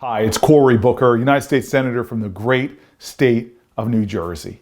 Hi, it's Cory Booker, United States Senator from the great state of New Jersey.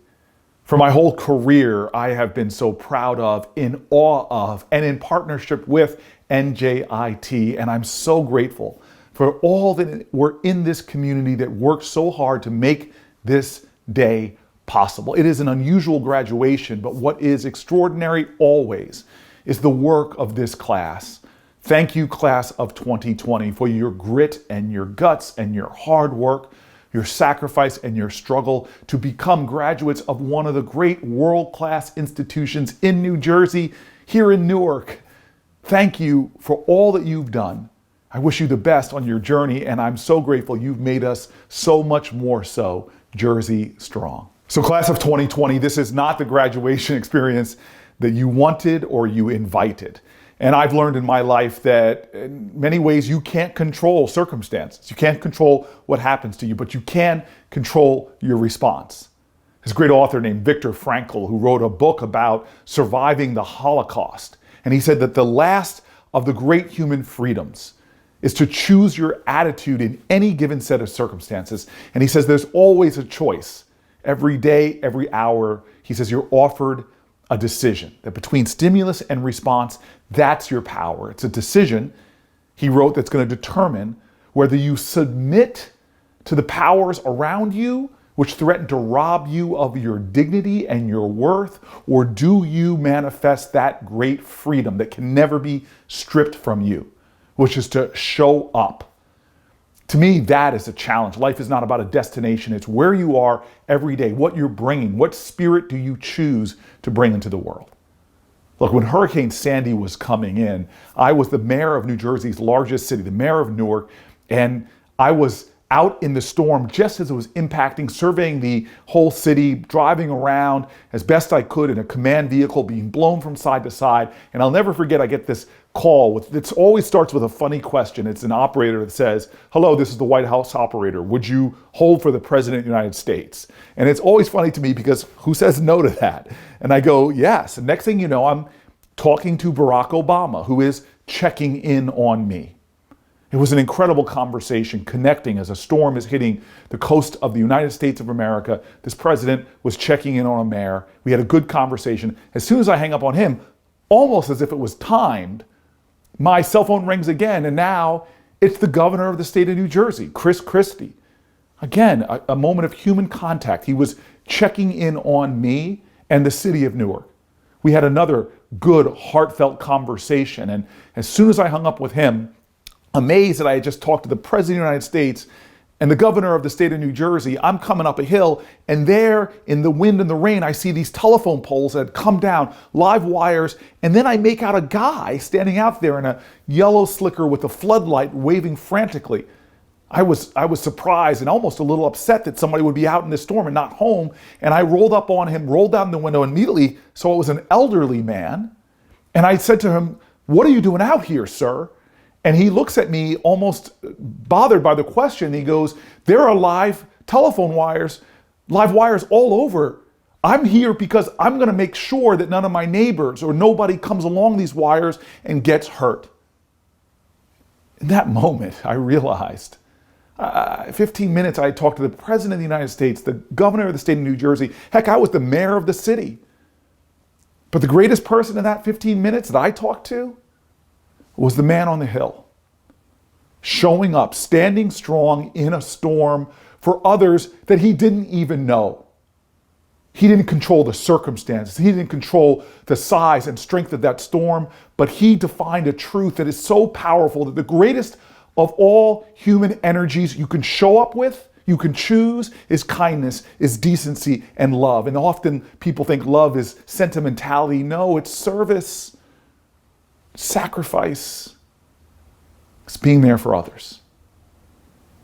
For my whole career, I have been so proud of, in awe of, and in partnership with NJIT, and I'm so grateful for all that were in this community that worked so hard to make this day possible. It is an unusual graduation, but what is extraordinary always is the work of this class. Thank you, class of 2020, for your grit and your guts and your hard work, your sacrifice and your struggle to become graduates of one of the great world-class institutions in New Jersey, here in Newark. Thank you for all that you've done. I wish you the best on your journey, and I'm so grateful you've made us so much more so Jersey strong. So class of 2020, this is not the graduation experience that you wanted or you invited. And I've learned in my life that in many ways you can't control circumstances. You can't control what happens to you, but you can control your response. There's a great author named Viktor Frankl who wrote a book about surviving the Holocaust. And he said that the last of the great human freedoms is to choose your attitude in any given set of circumstances. And he says there's always a choice. Every day, every hour, he says you're offered a decision, that between stimulus and response, that's your power. It's a decision, he wrote, that's going to determine whether you submit to the powers around you, which threaten to rob you of your dignity and your worth, or do you manifest that great freedom that can never be stripped from you, which is to show up. To me, that is a challenge. Life is not about a destination. It's where you are every day, what you're bringing, what spirit do you choose to bring into the world. Look, when Hurricane Sandy was coming in, I was the mayor of New Jersey's largest city, the mayor of Newark, and I was out in the storm just as it was impacting, surveying the whole city, driving around as best I could in a command vehicle, being blown from side to side. And I'll never forget, I get this call it always starts with a funny question. It's an operator that says, "Hello, this is the White House operator. Would you hold for the President of the United States?" And it's always funny to me because who says no to that? And I go, yes. And next thing you know, I'm talking to Barack Obama, who is checking in on me. It was an incredible conversation, connecting as a storm is hitting the coast of the United States of America. This president was checking in on a mayor. We had a good conversation. As soon as I hang up on him, almost as if it was timed, my cell phone rings again, and now it's the governor of the state of New Jersey, Chris Christie. Again, a moment of human contact. He was checking in on me and the city of Newark. We had another good, heartfelt conversation, and as soon as I hung up with him, amazed that I had just talked to the President of the United States and the governor of the state of New Jersey, I'm coming up a hill, and there in the wind and the rain, I see these telephone poles that had come down, live wires, and then I make out a guy standing out there in a yellow slicker with a floodlight waving frantically. I was surprised and almost a little upset that somebody would be out in this storm and not home, and I rolled up on him, rolled down the window immediately, so it was an elderly man, and I said to him, "What are you doing out here, sir?" And he looks at me almost bothered by the question. He goes, "There are live telephone wires, live wires all over. I'm here because I'm going to make sure that none of my neighbors or nobody comes along these wires and gets hurt." In that moment, I realized 15 minutes I talked to the President of the United States, the governor of the state of New Jersey. Heck, I was the mayor of the city. But the greatest person in that 15 minutes that I talked to was the man on the hill, showing up, standing strong in a storm for others that he didn't even know. He didn't control the circumstances. He didn't control the size and strength of that storm, but he defined a truth that is so powerful that the greatest of all human energies you can show up with, you can choose, is kindness, is decency, and love. And often people think love is sentimentality. No, it's service. Sacrifice. It's being there for others.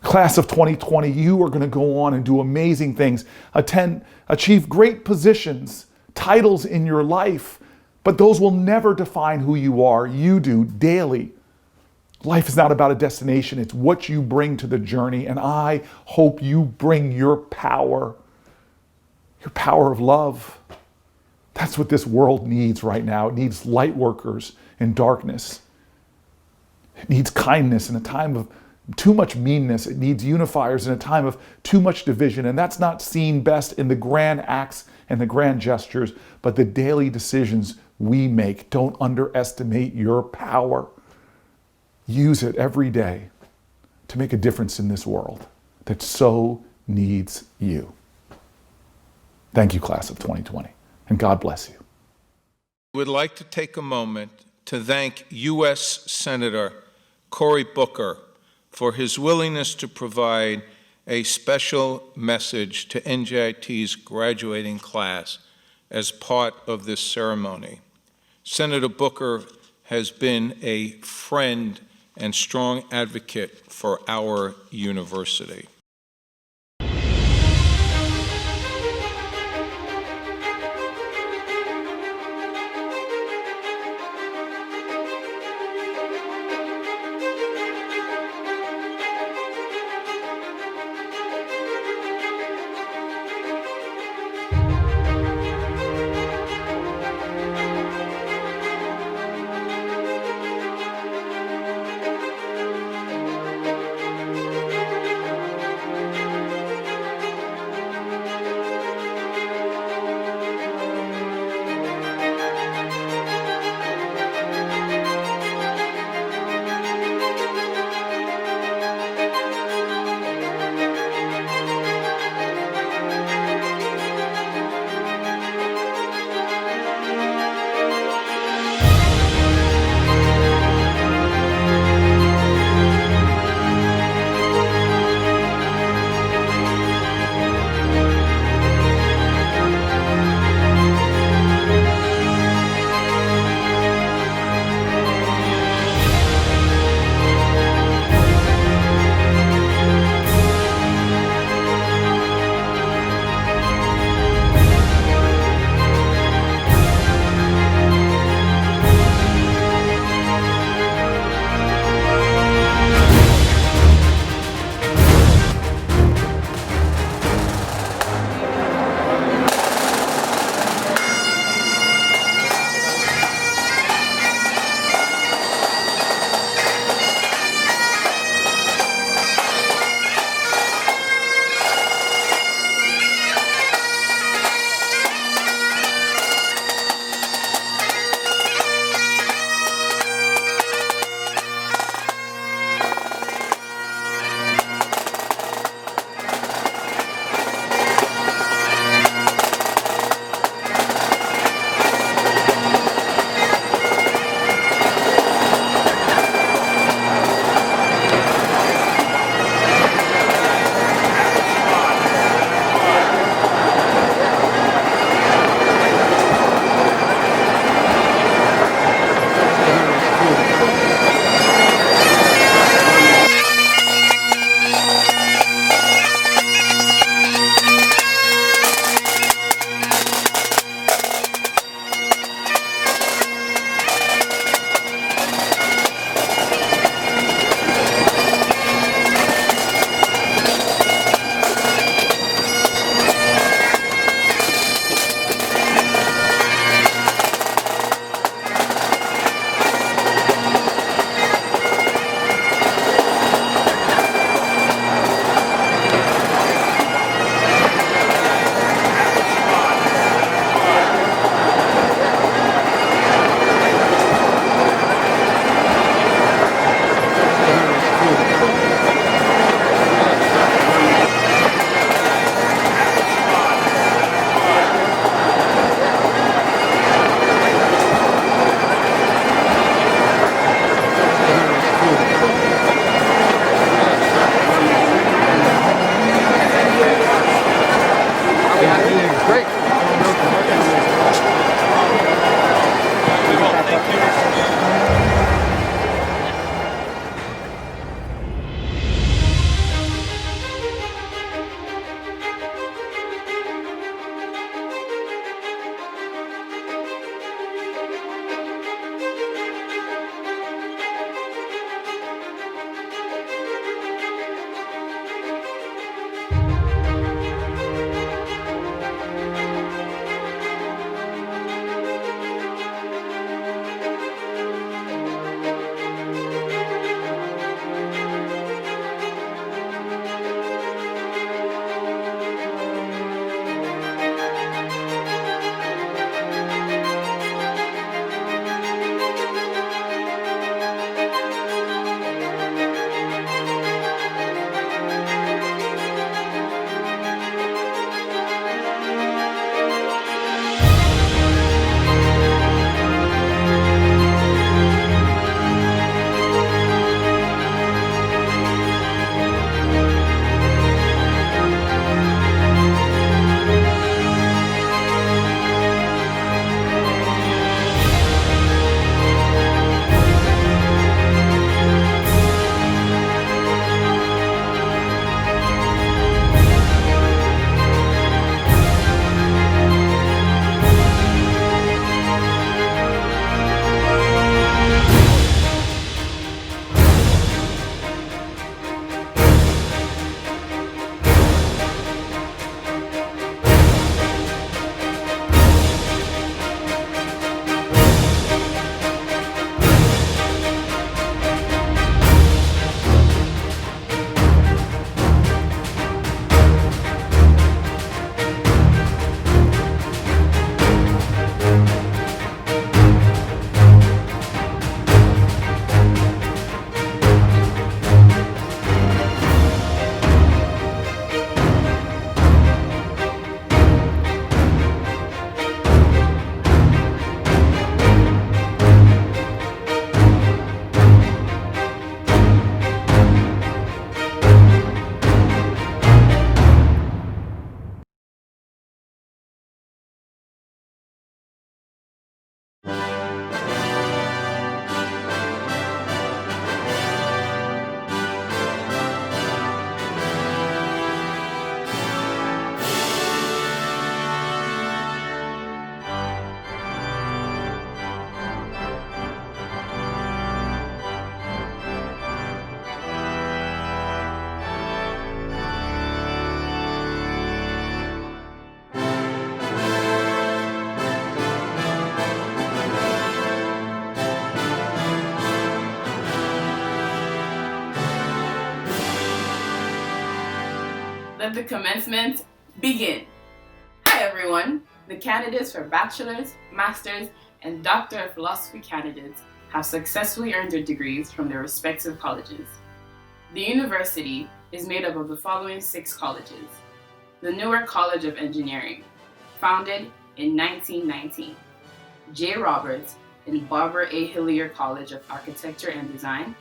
Class of 2020, you are going to go on and do amazing things, achieve great positions, titles in your life, but those will never define who you are. You do daily. Life is not about a destination, it's what you bring to the journey, and I hope you bring your power of love. That's what this world needs right now. It needs light workers in darkness. It needs kindness in a time of too much meanness. It needs unifiers in a time of too much division. And that's not seen best in the grand acts and the grand gestures, but the daily decisions we make. Don't underestimate your power. Use it every day to make a difference in this world that so needs you. Thank you, class of 2020, and God bless you. I would like to take a moment to thank U.S. Senator Cory Booker for his willingness to provide a special message to NJIT's graduating class as part of this ceremony. Senator Booker has been a friend and strong advocate for our university. Let the commencement begin. Hi everyone. The candidates for bachelor's, master's, and Doctor of Philosophy candidates have successfully earned their degrees from their respective colleges. The university is made up of the following 6 colleges. The Newark College of Engineering, founded in 1919. J. Roberts and Barbara A. Hillier College of Architecture and Design,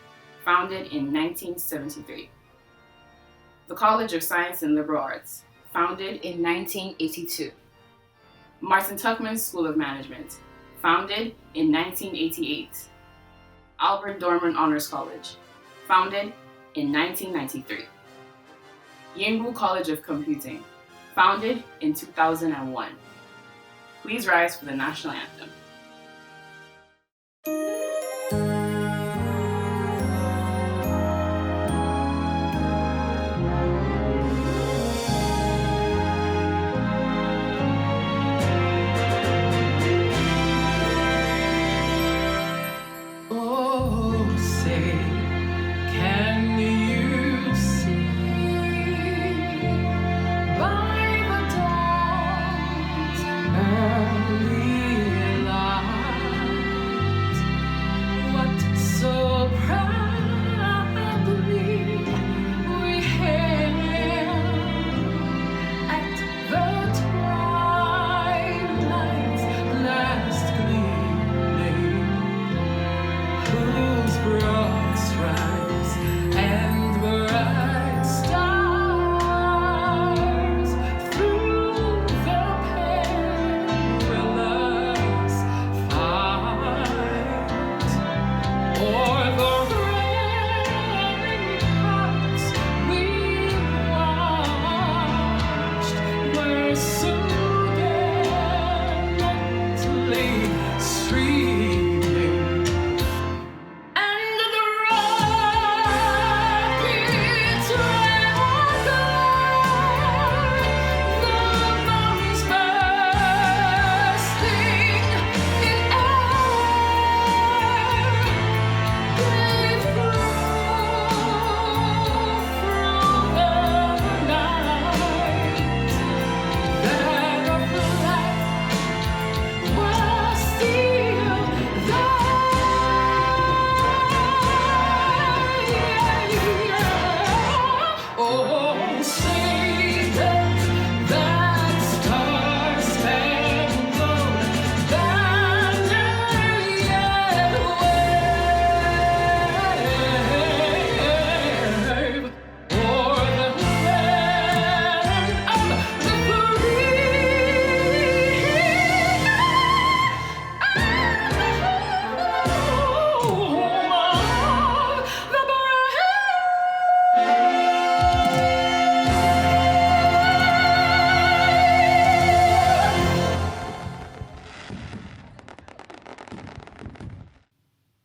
founded in 1973. The College of Science and Liberal Arts, founded in 1982. Martin Tuckman School of Management, founded in 1988. Albert Dorman Honors College, founded in 1993. Yingbu College of Computing, founded in 2001. Please rise for the national anthem.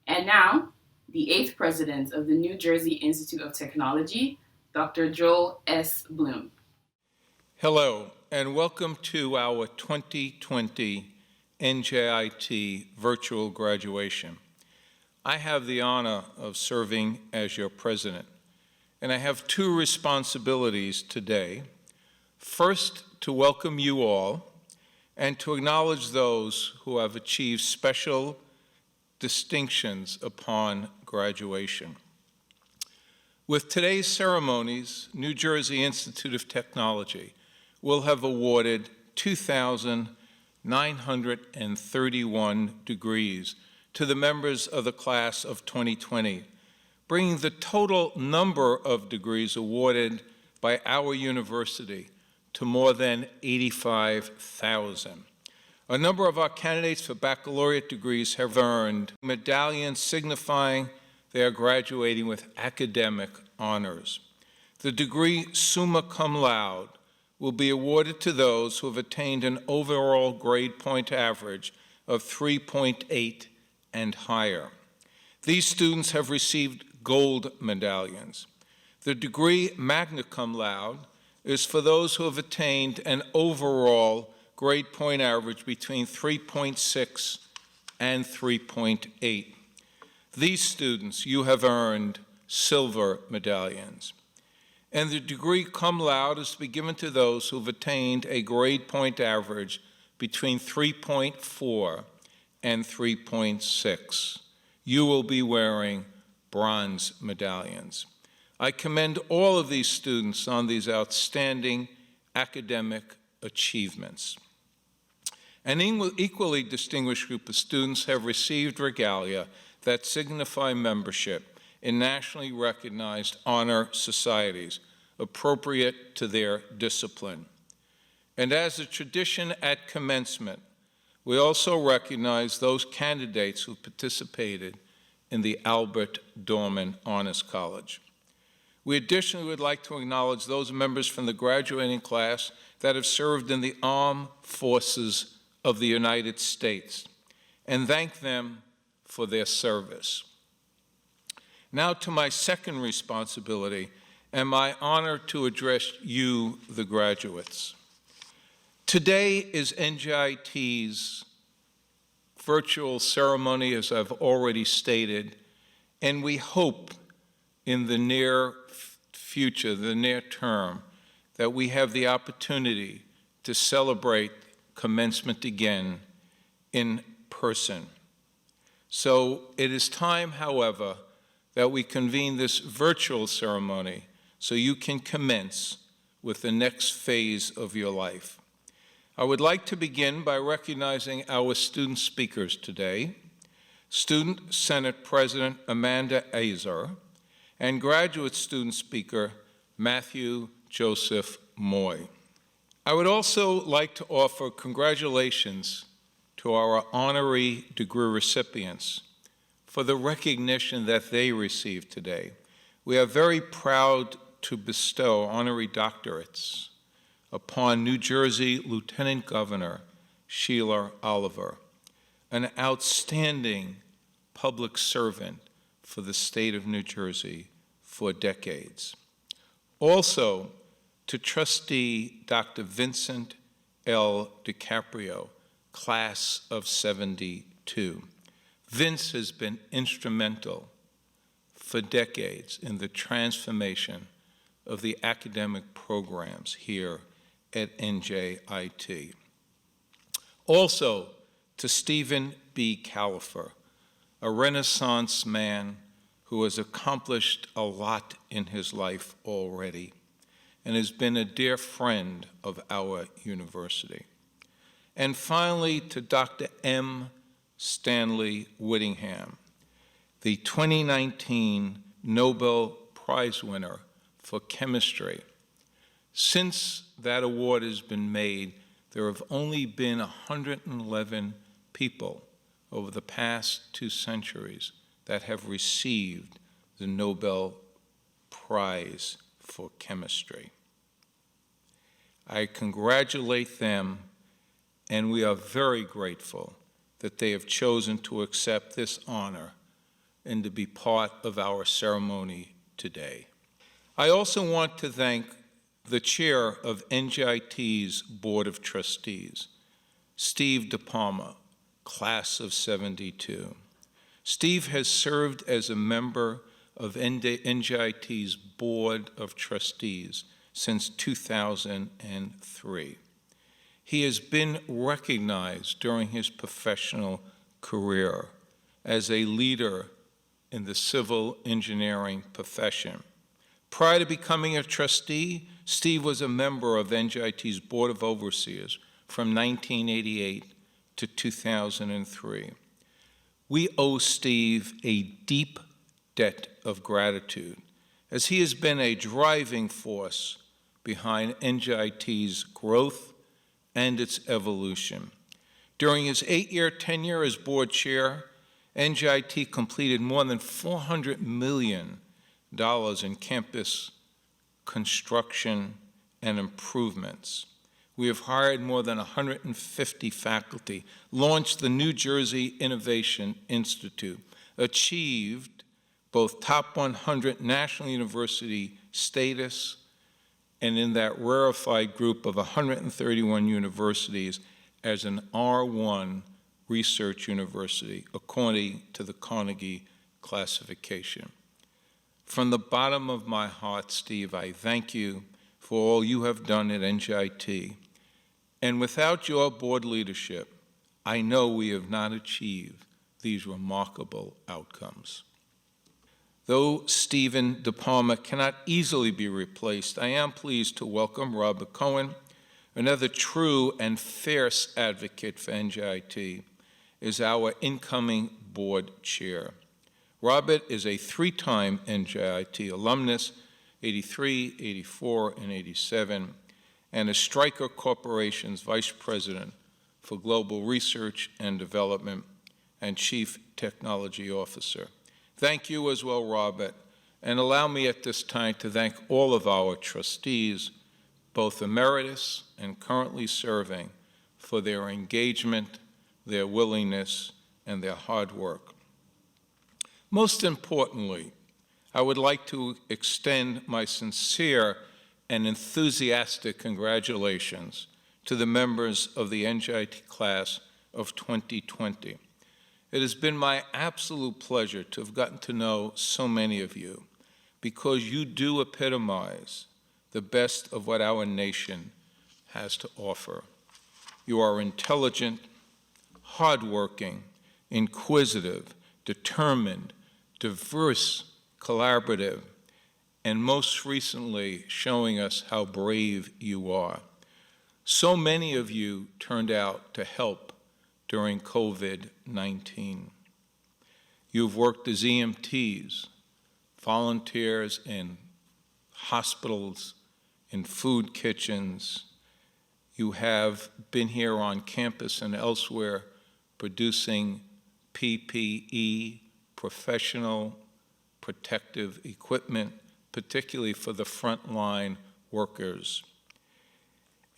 And now, the 8th president of the New Jersey Institute of Technology, Dr. Joel S. Bloom. Hello, and welcome to our 2020 NJIT virtual graduation. I have the honor of serving as your president, and I have 2 responsibilities today. First, to welcome you all and to acknowledge those who have achieved special distinctions upon graduation. With today's ceremonies, New Jersey Institute of Technology will have awarded 2,931 degrees to the members of the class of 2020, bringing the total number of degrees awarded by our university to more than 85,000. A number of our candidates for baccalaureate degrees have earned medallions signifying they are graduating with academic honors. The degree summa cum laude will be awarded to those who have attained an overall grade point average of 3.8 and higher. These students have received gold medallions. The degree magna cum laude is for those who have attained an overall grade point average between 3.6 and 3.8. These students, you have earned silver medallions. And the degree cum laude is to be given to those who have attained a grade point average between 3.4 and 3.6. You will be wearing bronze medallions. I commend all of these students on these outstanding academic achievements. An equally distinguished group of students have received regalia that signify membership in nationally recognized honor societies appropriate to their discipline. And as a tradition at commencement, we also recognize those candidates who participated in the Albert Dorman Honors College. We additionally would like to acknowledge those members from the graduating class that have served in the armed forces of the United States and thank them for their service. Now to my second responsibility and my honor to address you, the graduates. Today is NJIT's virtual ceremony, as I've already stated, and we hope in the near future, the near term, that we have the opportunity to celebrate commencement again in person. So it is time, however, that we convene this virtual ceremony so you can commence with the next phase of your life. I would like to begin by recognizing our student speakers today, Student Senate President Amanda Azar, and graduate student speaker Matthew Joseph Moy. I would also like to offer congratulations to our honorary degree recipients for the recognition that they received today. We are very proud to bestow honorary doctorates upon New Jersey Lieutenant Governor Sheila Oliver, an outstanding public servant for the state of New Jersey for decades. Also, to Trustee Dr. Vincent L. DiCaprio, class of '72. Vince has been instrumental for decades in the transformation of the academic programs here at NJIT. Also, to Stephen B. Califer, a Renaissance man who has accomplished a lot in his life already and has been a dear friend of our university. And finally, to Dr. M. Stanley Whittingham, the 2019 Nobel Prize winner for chemistry. Since that award has been made, there have only been 111 people over the past 2 centuries that have received the Nobel Prize for chemistry. I congratulate them, and we are very grateful that they have chosen to accept this honor and to be part of our ceremony today. I also want to thank the chair of NJIT's Board of Trustees, Steve DePalma, class of '72. Steve has served as a member of NJIT's Board of Trustees since 2003. He has been recognized during his professional career as a leader in the civil engineering profession. Prior to becoming a trustee, Steve was a member of NJIT's Board of Overseers from 1988 to 2003. We owe Steve a deep debt of gratitude, as he has been a driving force behind NJIT's growth and its evolution. During his 8-year tenure as board chair, NJIT completed more than $400 million in campus construction and improvements. We have hired more than 150 faculty, launched the New Jersey Innovation Institute, achieved both top 100 national university status, and in that rarefied group of 131 universities as an R1 research university, according to the Carnegie classification. From the bottom of my heart, Steve, I thank you for all you have done at NJIT. And without your board leadership, I know we have not achieved these remarkable outcomes. Though Stephen DePalma cannot easily be replaced, I am pleased to welcome Robert Cohen, another true and fierce advocate for NJIT, as our incoming board chair. Robert is a three-time NJIT alumnus, 83, 84, and 87, and is Stryker Corporation's Vice President for Global Research and Development and Chief Technology Officer. Thank you as well, Robert, and allow me at this time to thank all of our trustees, both emeritus and currently serving, for their engagement, their willingness, and their hard work. Most importantly, I would like to extend my sincere and enthusiastic congratulations to the members of the NJIT class of 2020. It has been my absolute pleasure to have gotten to know so many of you, because you do epitomize the best of what our nation has to offer. You are intelligent, hardworking, inquisitive, determined, diverse, collaborative, and most recently showing us how brave you are. So many of you turned out to help during COVID-19. You've worked as EMTs, volunteers in hospitals, in food kitchens. You have been here on campus and elsewhere producing PPE, professional protective equipment, particularly for the frontline workers.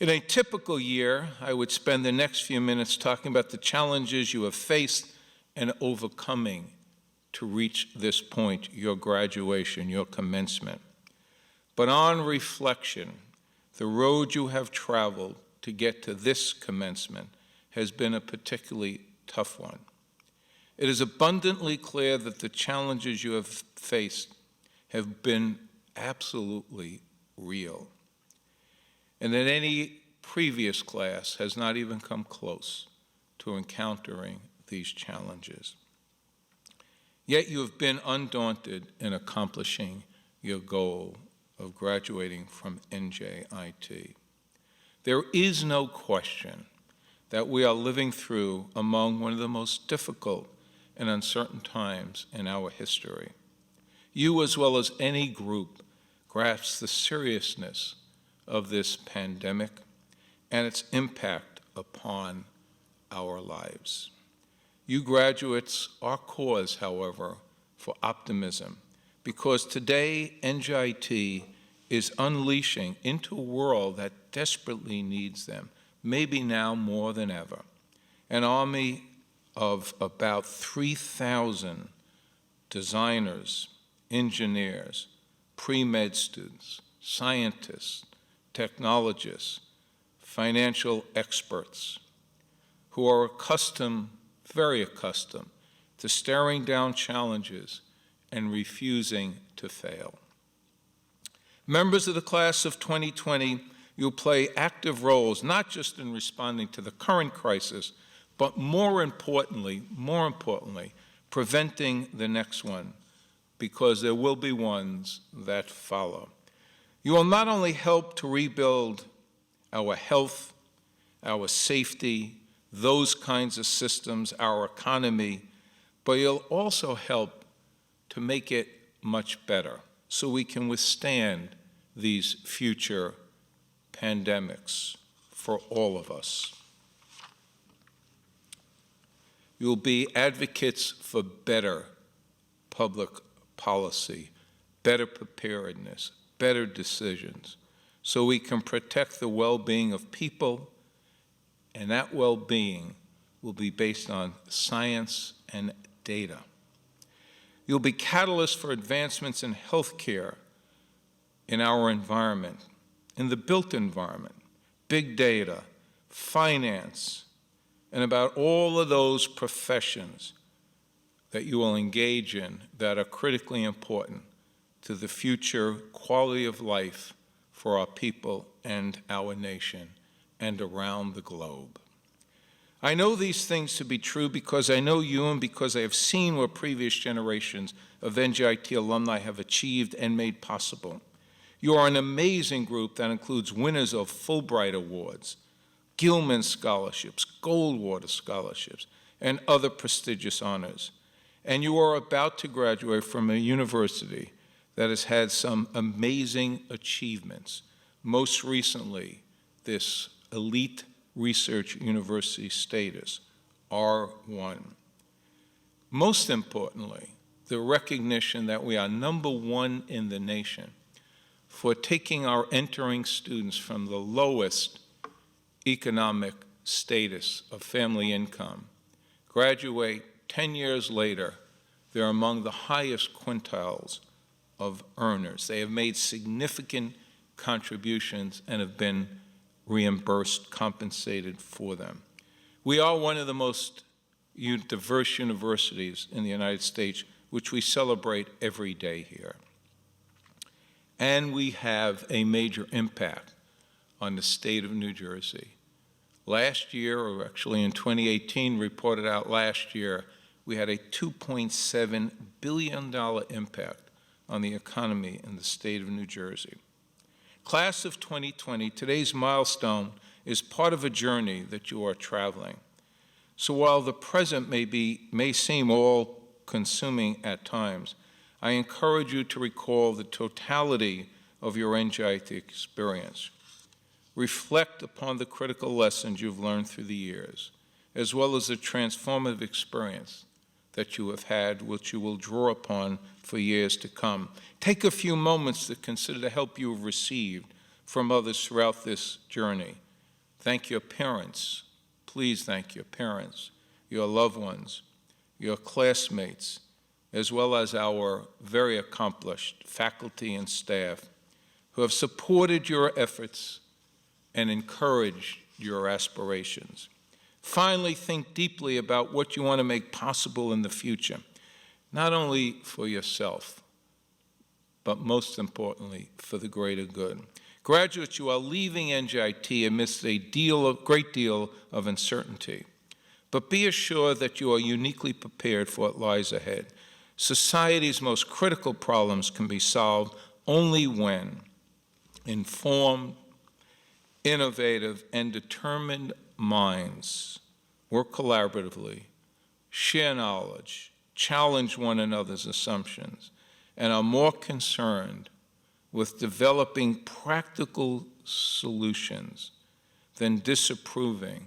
In a typical year, I would spend the next few minutes talking about the challenges you have faced and overcoming to reach this point, your graduation, your commencement. But on reflection, the road you have traveled to get to this commencement has been a particularly tough one. It is abundantly clear that the challenges you have faced have been absolutely real, and that any previous class has not even come close to encountering these challenges. Yet you have been undaunted in accomplishing your goal of graduating from NJIT. There is no question that we are living through among one of the most difficult and uncertain times in our history. You, as well as any group, grasp the seriousness of this pandemic and its impact upon our lives. You graduates are cause, however, for optimism, because today NJIT is unleashing into a world that desperately needs them, maybe now more than ever, an army of about 3,000 designers, engineers, pre-med students, scientists, technologists, financial experts who are accustomed, very accustomed, to staring down challenges and refusing to fail. Members of the class of 2020, you'll play active roles, not just in responding to the current crisis, but more importantly, preventing the next one, because there will be ones that follow. You will not only help to rebuild our health, our safety, those kinds of systems, our economy, but you'll also help to make it much better so we can withstand these future pandemics for all of us. You'll be advocates for better public policy, better preparedness, better decisions, so we can protect the well-being of people, and that well-being will be based on science and data. You'll be catalysts for advancements in healthcare, in our environment, in the built environment, big data, finance, and about all of those professions that you will engage in that are critically important to the future quality of life for our people and our nation and around the globe. I know these things to be true because I know you and because I have seen what previous generations of NJIT alumni have achieved and made possible. You are an amazing group that includes winners of Fulbright Awards, Gilman Scholarships, Goldwater Scholarships, and other prestigious honors. And you are about to graduate from a university that has had some amazing achievements, most recently this elite research university status, R1. Most importantly, the recognition that we are #1 in the nation for taking our entering students from the lowest economic status of family income. Graduate 10 years later, they're among the highest quintiles of earners. They have made significant contributions and have been reimbursed, compensated for them. We are one of the most diverse universities in the United States, which we celebrate every day here. And we have a major impact on the state of New Jersey. Last year, or actually in 2018, reported out last year, we had a $2.7 billion impact on the economy in the state of New Jersey. Class of 2020, today's milestone is part of a journey that you are traveling. So while the present may seem all-consuming at times, I encourage you to recall the totality of your NJIT experience. Reflect upon the critical lessons you've learned through the years, as well as the transformative experience that you have had, which you will draw upon for years to come. Take a few moments to consider the help you have received from others throughout this journey. Thank your parents. Please thank your parents, your loved ones, your classmates, as well as our very accomplished faculty and staff who have supported your efforts and encouraged your aspirations. Finally, think deeply about what you want to make possible in the future, not only for yourself, but most importantly, for the greater good. Graduates, you are leaving NJIT amidst a great deal of uncertainty, but be assured that you are uniquely prepared for what lies ahead. Society's most critical problems can be solved only when informed, innovative, and determined minds work collaboratively, share knowledge, challenge one another's assumptions, and are more concerned with developing practical solutions than disapproving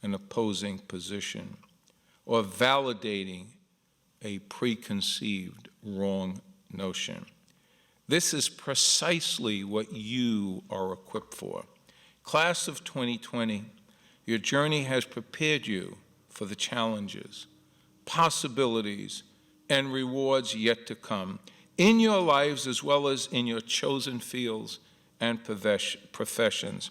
an opposing position or validating a preconceived wrong notion. This is precisely what you are equipped for. Class of 2020, your journey has prepared you for the challenges, possibilities, and rewards yet to come in your lives as well as in your chosen fields and professions.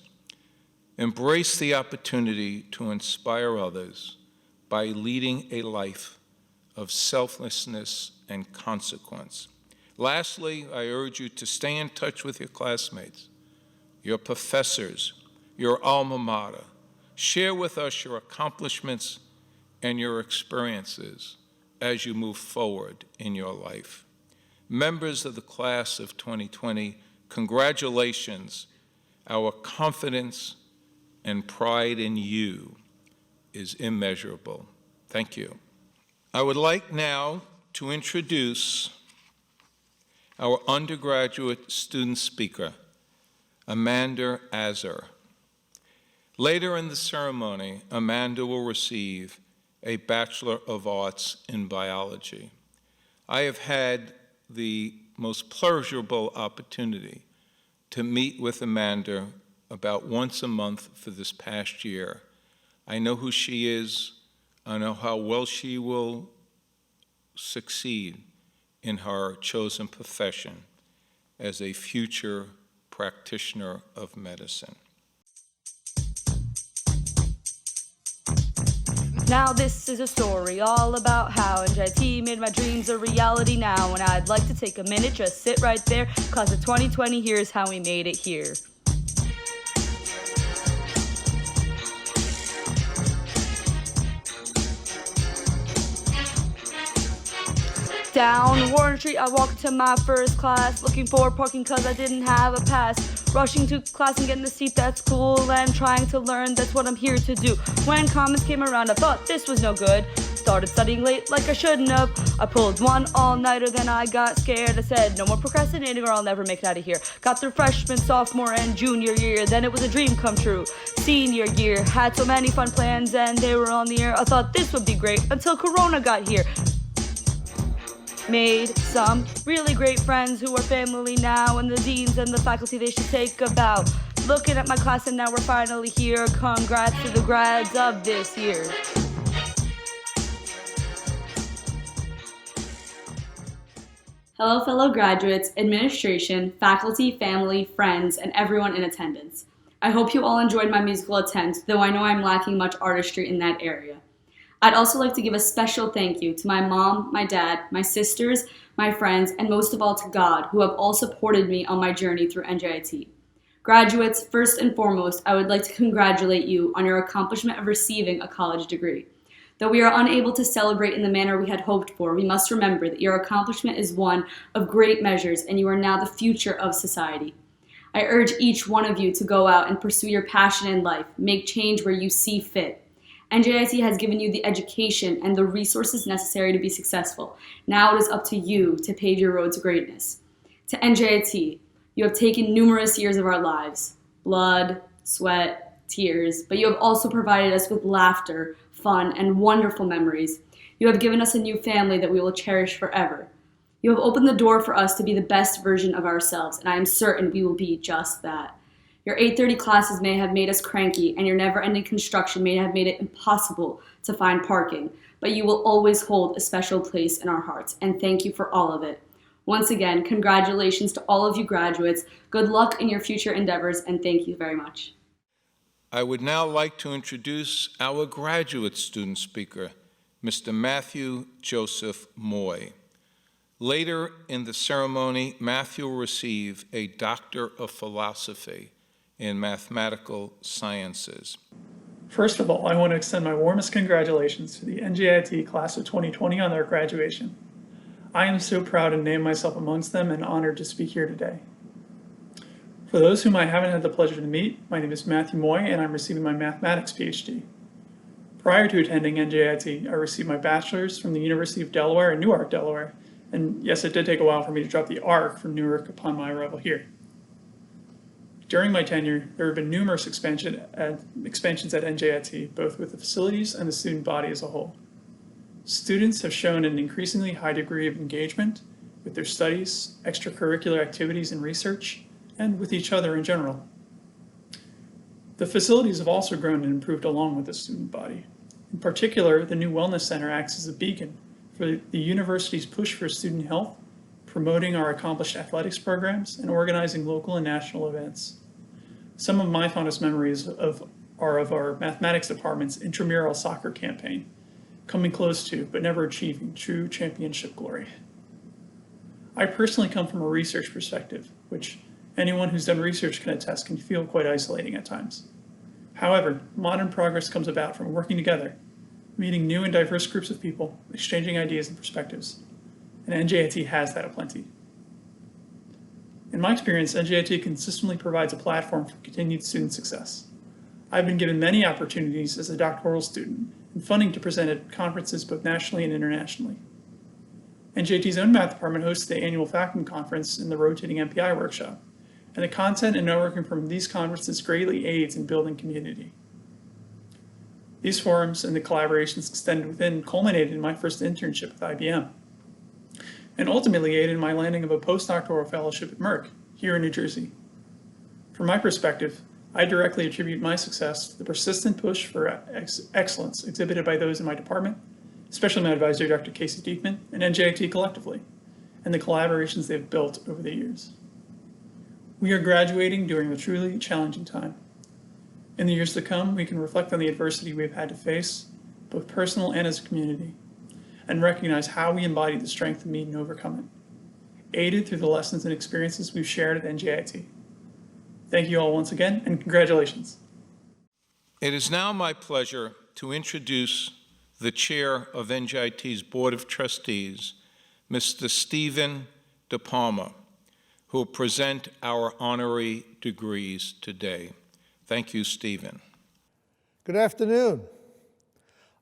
Embrace the opportunity to inspire others by leading a life of selflessness and consequence. Lastly, I urge you to stay in touch with your classmates, your professors, your alma mater. Share with us your accomplishments and your experiences as you move forward in your life. Members of the class of 2020, congratulations. Our confidence and pride in you is immeasurable. Thank you. I would like now to introduce our undergraduate student speaker, Amanda Azar. Later in the ceremony, Amanda will receive a Bachelor of Arts in Biology. I have had the most pleasurable opportunity to meet with Amanda about once a month for this past year. I know who she is. I know how well she will succeed in her chosen profession as a future practitioner of medicine. Now this is a story all about how NJIT made my dreams a reality now. And I'd like to take a minute, just sit right there. Class of 2020, here's how we made it here. Down Warren Street, I walked to my first class, looking for parking cause I didn't have a pass. Rushing to class and getting a seat, that's cool, and trying to learn, that's what I'm here to do. When comments came around, I thought this was no good. Started studying late like I shouldn't have. I pulled one all-nighter, then I got scared. I said, no more procrastinating or I'll never make it out of here. Got through freshman, sophomore, and junior year, then it was a dream come true. Senior year, had so many fun plans and they were on the air. I thought this would be great until Corona got here. Made some really great friends who are family now, and the deans and the faculty they should take a bow. Looking at my class and now we're finally here. Congrats to the grads of this year. Hello fellow graduates, administration, faculty, family, friends, and everyone in attendance. I hope you all enjoyed my musical attempt, though I know I'm lacking much artistry in that area. I'd also like to give a special thank you to my mom, my dad, my sisters, my friends, and most of all to God, who have all supported me on my journey through NJIT. Graduates, first and foremost, I would like to congratulate you on your accomplishment of receiving a college degree. Though we are unable to celebrate in the manner we had hoped for, we must remember that your accomplishment is one of great measures and you are now the future of society. I urge each one of you to go out and pursue your passion in life, make change where you see fit. NJIT has given you the education and the resources necessary to be successful. Now it is up to you to pave your road to greatness. To NJIT, you have taken numerous years of our lives, blood, sweat, tears, but you have also provided us with laughter, fun, and wonderful memories. You have given us a new family that we will cherish forever. You have opened the door for us to be the best version of ourselves, and I am certain we will be just that. Your 8:30 classes may have made us cranky, and your never-ending construction may have made it impossible to find parking, but you will always hold a special place in our hearts, and thank you for all of it. Once again, congratulations to all of you graduates. Good luck in your future endeavors, and thank you very much. I would now like to introduce our graduate student speaker, Mr. Matthew Joseph Moy. Later in the ceremony, Matthew will receive a Doctor of Philosophy in Mathematical Sciences. First of all, I want to extend my warmest congratulations to the NJIT class of 2020 on their graduation. I am so proud to name myself amongst them and honored to speak here today. For those whom I haven't had the pleasure to meet, my name is Matthew Moy and I'm receiving my mathematics PhD. Prior to attending NJIT, I received my bachelor's from the University of Delaware in Newark, Delaware. And yes, it did take a while for me to drop the ARC from Newark upon my arrival here. During my tenure, there have been numerous expansions at NJIT, both with the facilities and the student body as a whole. Students have shown an increasingly high degree of engagement with their studies, extracurricular activities and research, and with each other in general. The facilities have also grown and improved along with the student body. In particular, the new Wellness Center acts as a beacon for the university's push for student health, promoting our accomplished athletics programs, and organizing local and national events. Some of my fondest memories are of our mathematics department's intramural soccer campaign, coming close to, but never achieving, true championship glory. I personally come from a research perspective, which anyone who's done research can attest can feel quite isolating at times. However, modern progress comes about from working together, meeting new and diverse groups of people, exchanging ideas and perspectives. And NJIT has that aplenty. In my experience, NJIT consistently provides a platform for continued student success. I've been given many opportunities as a doctoral student and funding to present at conferences both nationally and internationally. NJIT's own math department hosts the annual faculty conference and the rotating MPI workshop, and the content and networking from these conferences greatly aids in building community. These forums and the collaborations extended within culminated in my first internship with IBM, and ultimately aided in my landing of a postdoctoral fellowship at Merck, here in New Jersey. From my perspective, I directly attribute my success to the persistent push for excellence exhibited by those in my department, especially my advisor, Dr. Casey Diekman, and NJIT collectively, and the collaborations they've built over the years. We are graduating during a truly challenging time. In the years to come, we can reflect on the adversity we've had to face, both personal and as a community, and recognize how we embody the strength of meet and overcome it, aided through the lessons and experiences we've shared at NJIT. Thank you all once again, and congratulations. It is now my pleasure to introduce the chair of NJIT's Board of Trustees, Mr. Stephen DePalma, who will present our honorary degrees today. Thank you, Stephen. Good afternoon.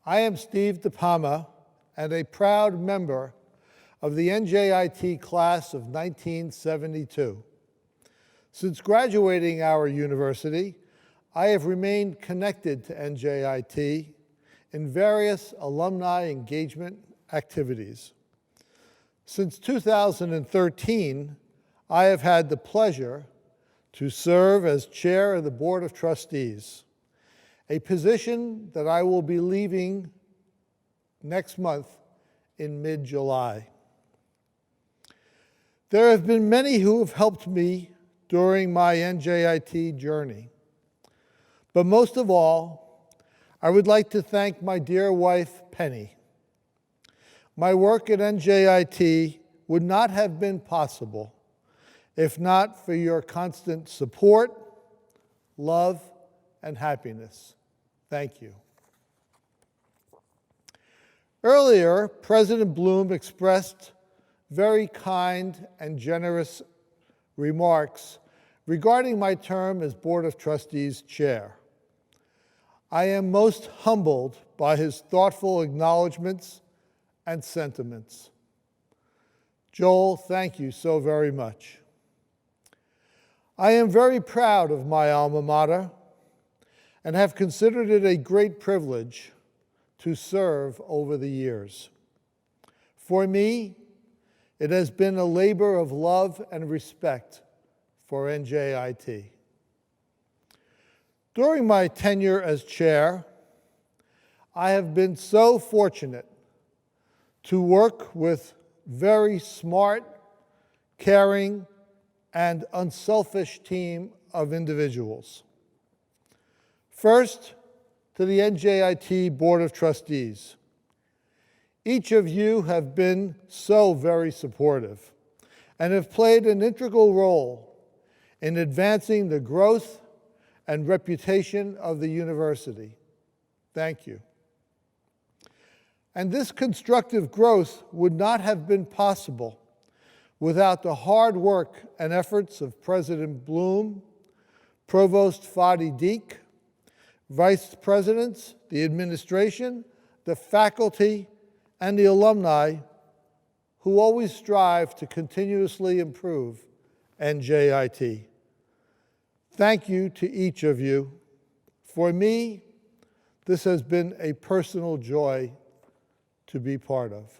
I am Steve DePalma and a proud member of the NJIT class of 1972. Since graduating our university, I have remained connected to NJIT in various alumni engagement activities. Since 2013, I have had the pleasure to serve as chair of the Board of Trustees, a position that I will be leaving next month in mid-July. There have been many who have helped me during my NJIT journey, but most of all, I would like to thank my dear wife, Penny. My work at NJIT would not have been possible if not for your constant support, love, and happiness. Thank you. Earlier, President Bloom expressed very kind and generous remarks regarding my term as Board of Trustees chair. I am most humbled by his thoughtful acknowledgments and sentiments. Joel, thank you so very much. I am very proud of my alma mater and have considered it a great privilege to serve over the years. For me, it has been a labor of love and respect for NJIT. During my tenure as chair, I have been so fortunate to work with very smart, caring, and unselfish team of individuals. First, to the NJIT Board of Trustees. Each of you have been so very supportive and have played an integral role in advancing the growth and reputation of the university. Thank you. And this constructive growth would not have been possible without the hard work and efforts of President Bloom, Provost Fadi Deek, Vice Presidents, the administration, the faculty, and the alumni who always strive to continuously improve NJIT. Thank you to each of you. For me, this has been a personal joy to be part of.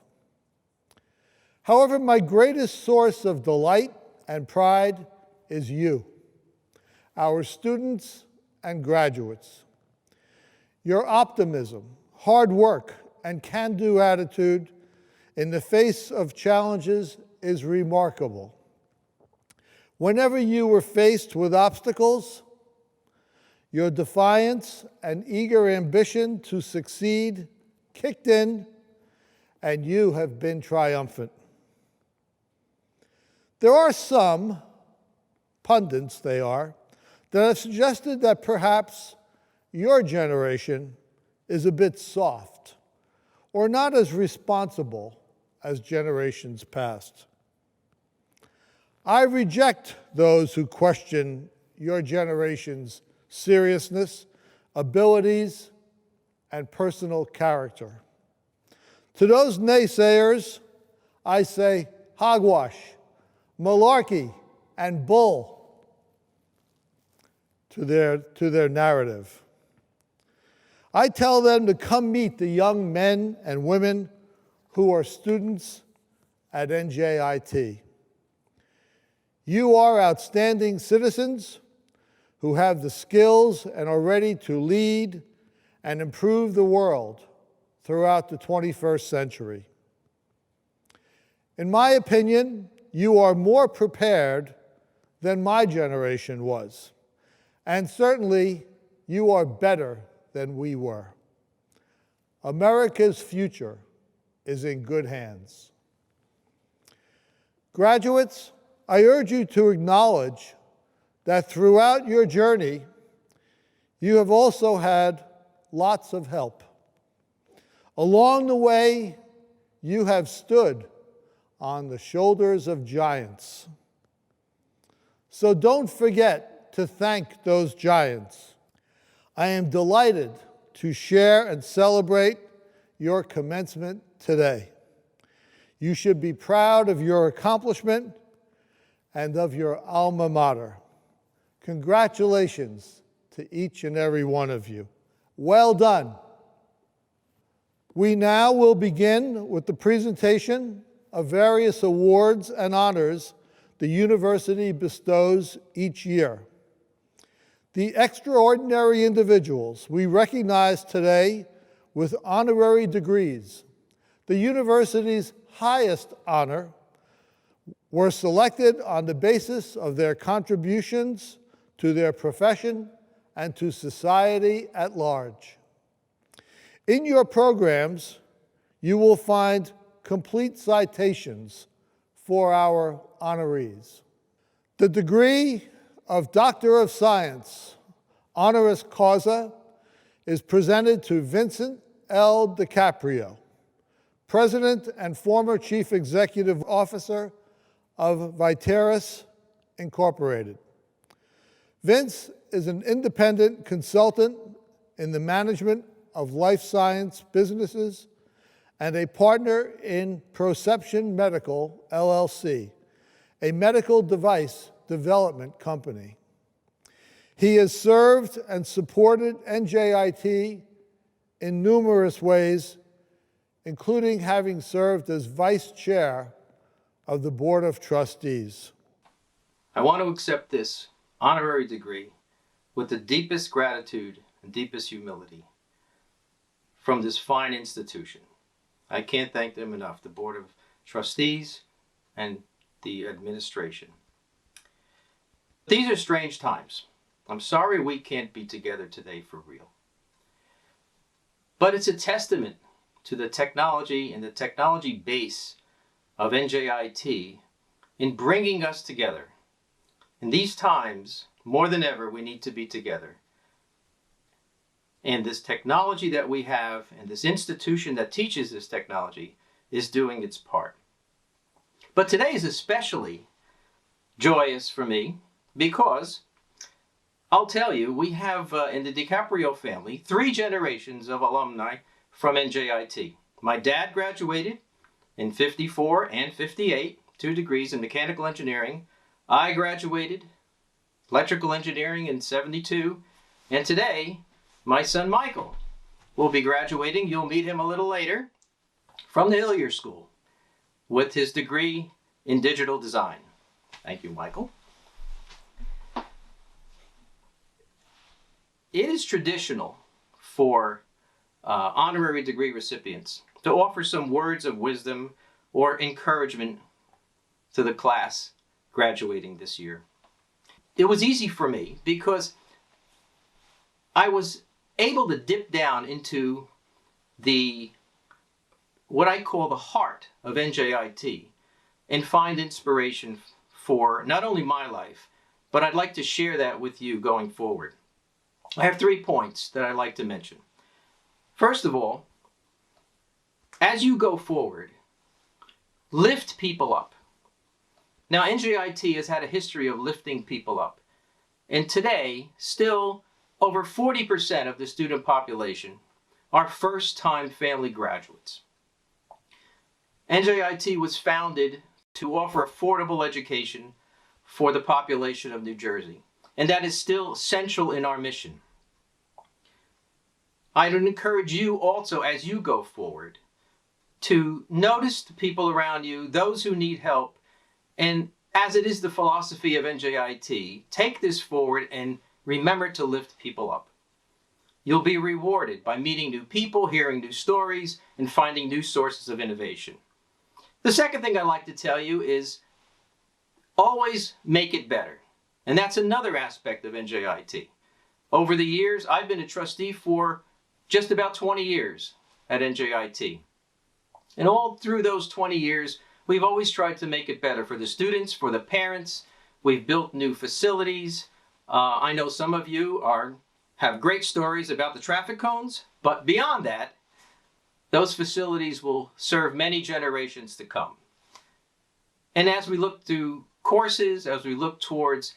However, my greatest source of delight and pride is you, our students and graduates. Your optimism, hard work, and can-do attitude in the face of challenges is remarkable. Whenever you were faced with obstacles, your defiance and eager ambition to succeed kicked in, and you have been triumphant. There are some, pundits they are, that have suggested that perhaps your generation is a bit soft or not as responsible as generations past. I reject those who question your generation's seriousness, abilities, and personal character. To those naysayers, I say hogwash, malarkey, and bull to their narrative. I tell them to come meet the young men and women who are students at NJIT. You are outstanding citizens who have the skills and are ready to lead and improve the world throughout the 21st century. In my opinion, you are more prepared than my generation was, and certainly you are better than we were. America's future is in good hands. Graduates, I urge you to acknowledge that throughout your journey, you have also had lots of help. Along the way, you have stood on the shoulders of giants. So don't forget to thank those giants. I am delighted to share and celebrate your commencement today. You should be proud of your accomplishment and of your alma mater. Congratulations to each and every one of you. Well done. We now will begin with the presentation of various awards and honors the university bestows each year. The extraordinary individuals we recognize today with honorary degrees, the university's highest honor, were selected on the basis of their contributions to their profession and to society at large. In your programs, you will find complete citations for our honorees. The degree of Doctor of Science, honoris causa, is presented to Vincent L. DiCaprio, President and former Chief Executive Officer of Vitaeris Incorporated. Vince is an independent consultant in the management of life science businesses and a partner in Proception Medical, LLC, a medical device development company. He has served and supported NJIT in numerous ways, including having served as vice chair of the Board of Trustees. I want to accept this honorary degree with the deepest gratitude and deepest humility from this fine institution. I can't thank them enough, the Board of Trustees and the administration. These are strange times. I'm sorry we can't be together today for real. But it's a testament to the technology and the technology base of NJIT in bringing us together. In these times, more than ever, we need to be together. And this technology that we have and this institution that teaches this technology is doing its part. But today is especially joyous for me because I'll tell you, we have in the DiCaprio family 3 generations of alumni from NJIT. My dad graduated in 54 and 58, 2 degrees in mechanical engineering. I graduated electrical engineering in 72, and today my son Michael will be graduating, you'll meet him a little later, from the Hillier School with his degree in digital design. Thank you, Michael. It is traditional for honorary degree recipients to offer some words of wisdom or encouragement to the class graduating this year. It was easy for me because I was able to dip down into what I call the heart of NJIT and find inspiration for not only my life, but I'd like to share that with you going forward. I have 3 points that I'd like to mention. First of all, as you go forward, lift people up. Now, NJIT has had a history of lifting people up. And today, still over 40% of the student population are first-time family graduates. NJIT was founded to offer affordable education for the population of New Jersey, and that is still central in our mission. I would encourage you also, as you go forward, to notice the people around you, those who need help, and as it is the philosophy of NJIT, take this forward and remember to lift people up. You'll be rewarded by meeting new people, hearing new stories, and finding new sources of innovation. The second thing I'd like to tell you is always make it better. And that's another aspect of NJIT. Over the years, I've been a trustee for just about 20 years. at NJIT. And all through those 20 years, we've always tried to make it better for the students, for the parents. We've built new facilities. I know some of you have great stories about the traffic cones, but beyond that, those facilities will serve many generations to come. And as we look to courses, as we look towards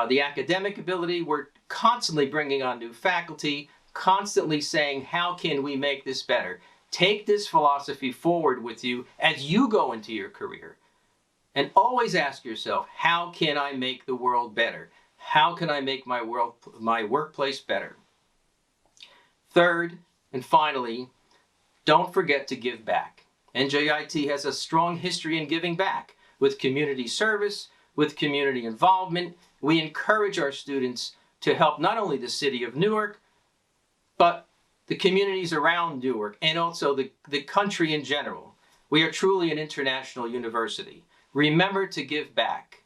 the academic ability, we're constantly bringing on new faculty, constantly saying, how can we make this better? Take this philosophy forward with you as you go into your career. And always ask yourself, how can I make the world better? How can I make my workplace better? Third, and finally, don't forget to give back. NJIT has a strong history in giving back with community service, with community involvement. We encourage our students to help not only the city of Newark, but the communities around Newark and also the country in general. We are truly an international university. Remember to give back.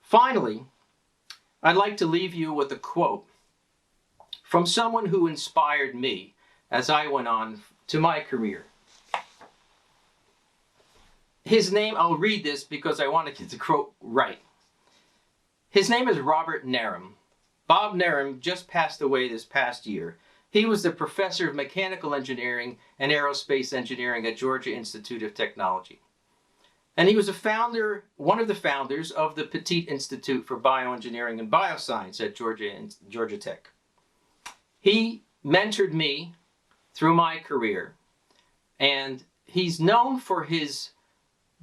Finally, I'd like to leave you with a quote from someone who inspired me as I went on to my career. His name, I'll read this because I want to get the quote right. His name is Robert Narum. Bob Narum just passed away this past year. He was the professor of mechanical engineering and aerospace engineering at Georgia Institute of Technology. And he was one of the founders of the Petit Institute for Bioengineering and Bioscience at Georgia Tech. He mentored me through my career, and he's known for his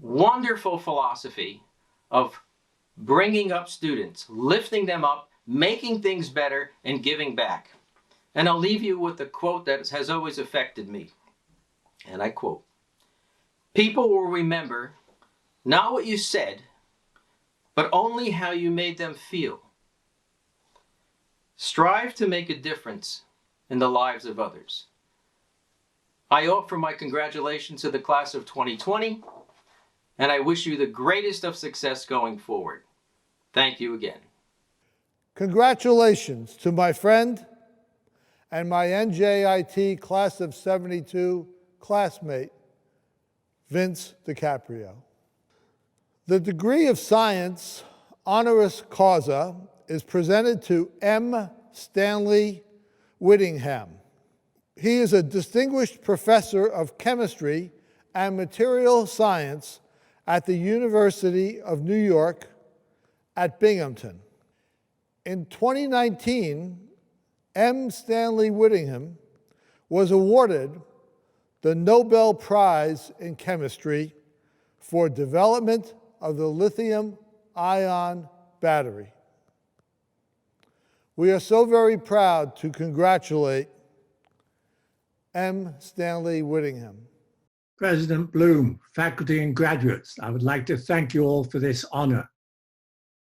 wonderful philosophy of bringing up students, lifting them up, making things better, and giving back. And I'll leave you with a quote that has always affected me. And I quote, "People will remember not what you said, but only how you made them feel. Strive to make a difference in the lives of others." I offer my congratulations to the class of 2020, and I wish you the greatest of success going forward. Thank you again. Congratulations to my friend and my NJIT Class of 72 classmate, Vince DiCaprio. The degree of science, honoris causa, is presented to M. Stanley Whittingham. He is a distinguished professor of chemistry and material science at the University of New York at Binghamton. In 2019, M. Stanley Whittingham was awarded the Nobel Prize in Chemistry for development of the lithium-ion battery. We are so very proud to congratulate M. Stanley Whittingham. President Bloom, faculty and graduates, I would like to thank you all for this honor.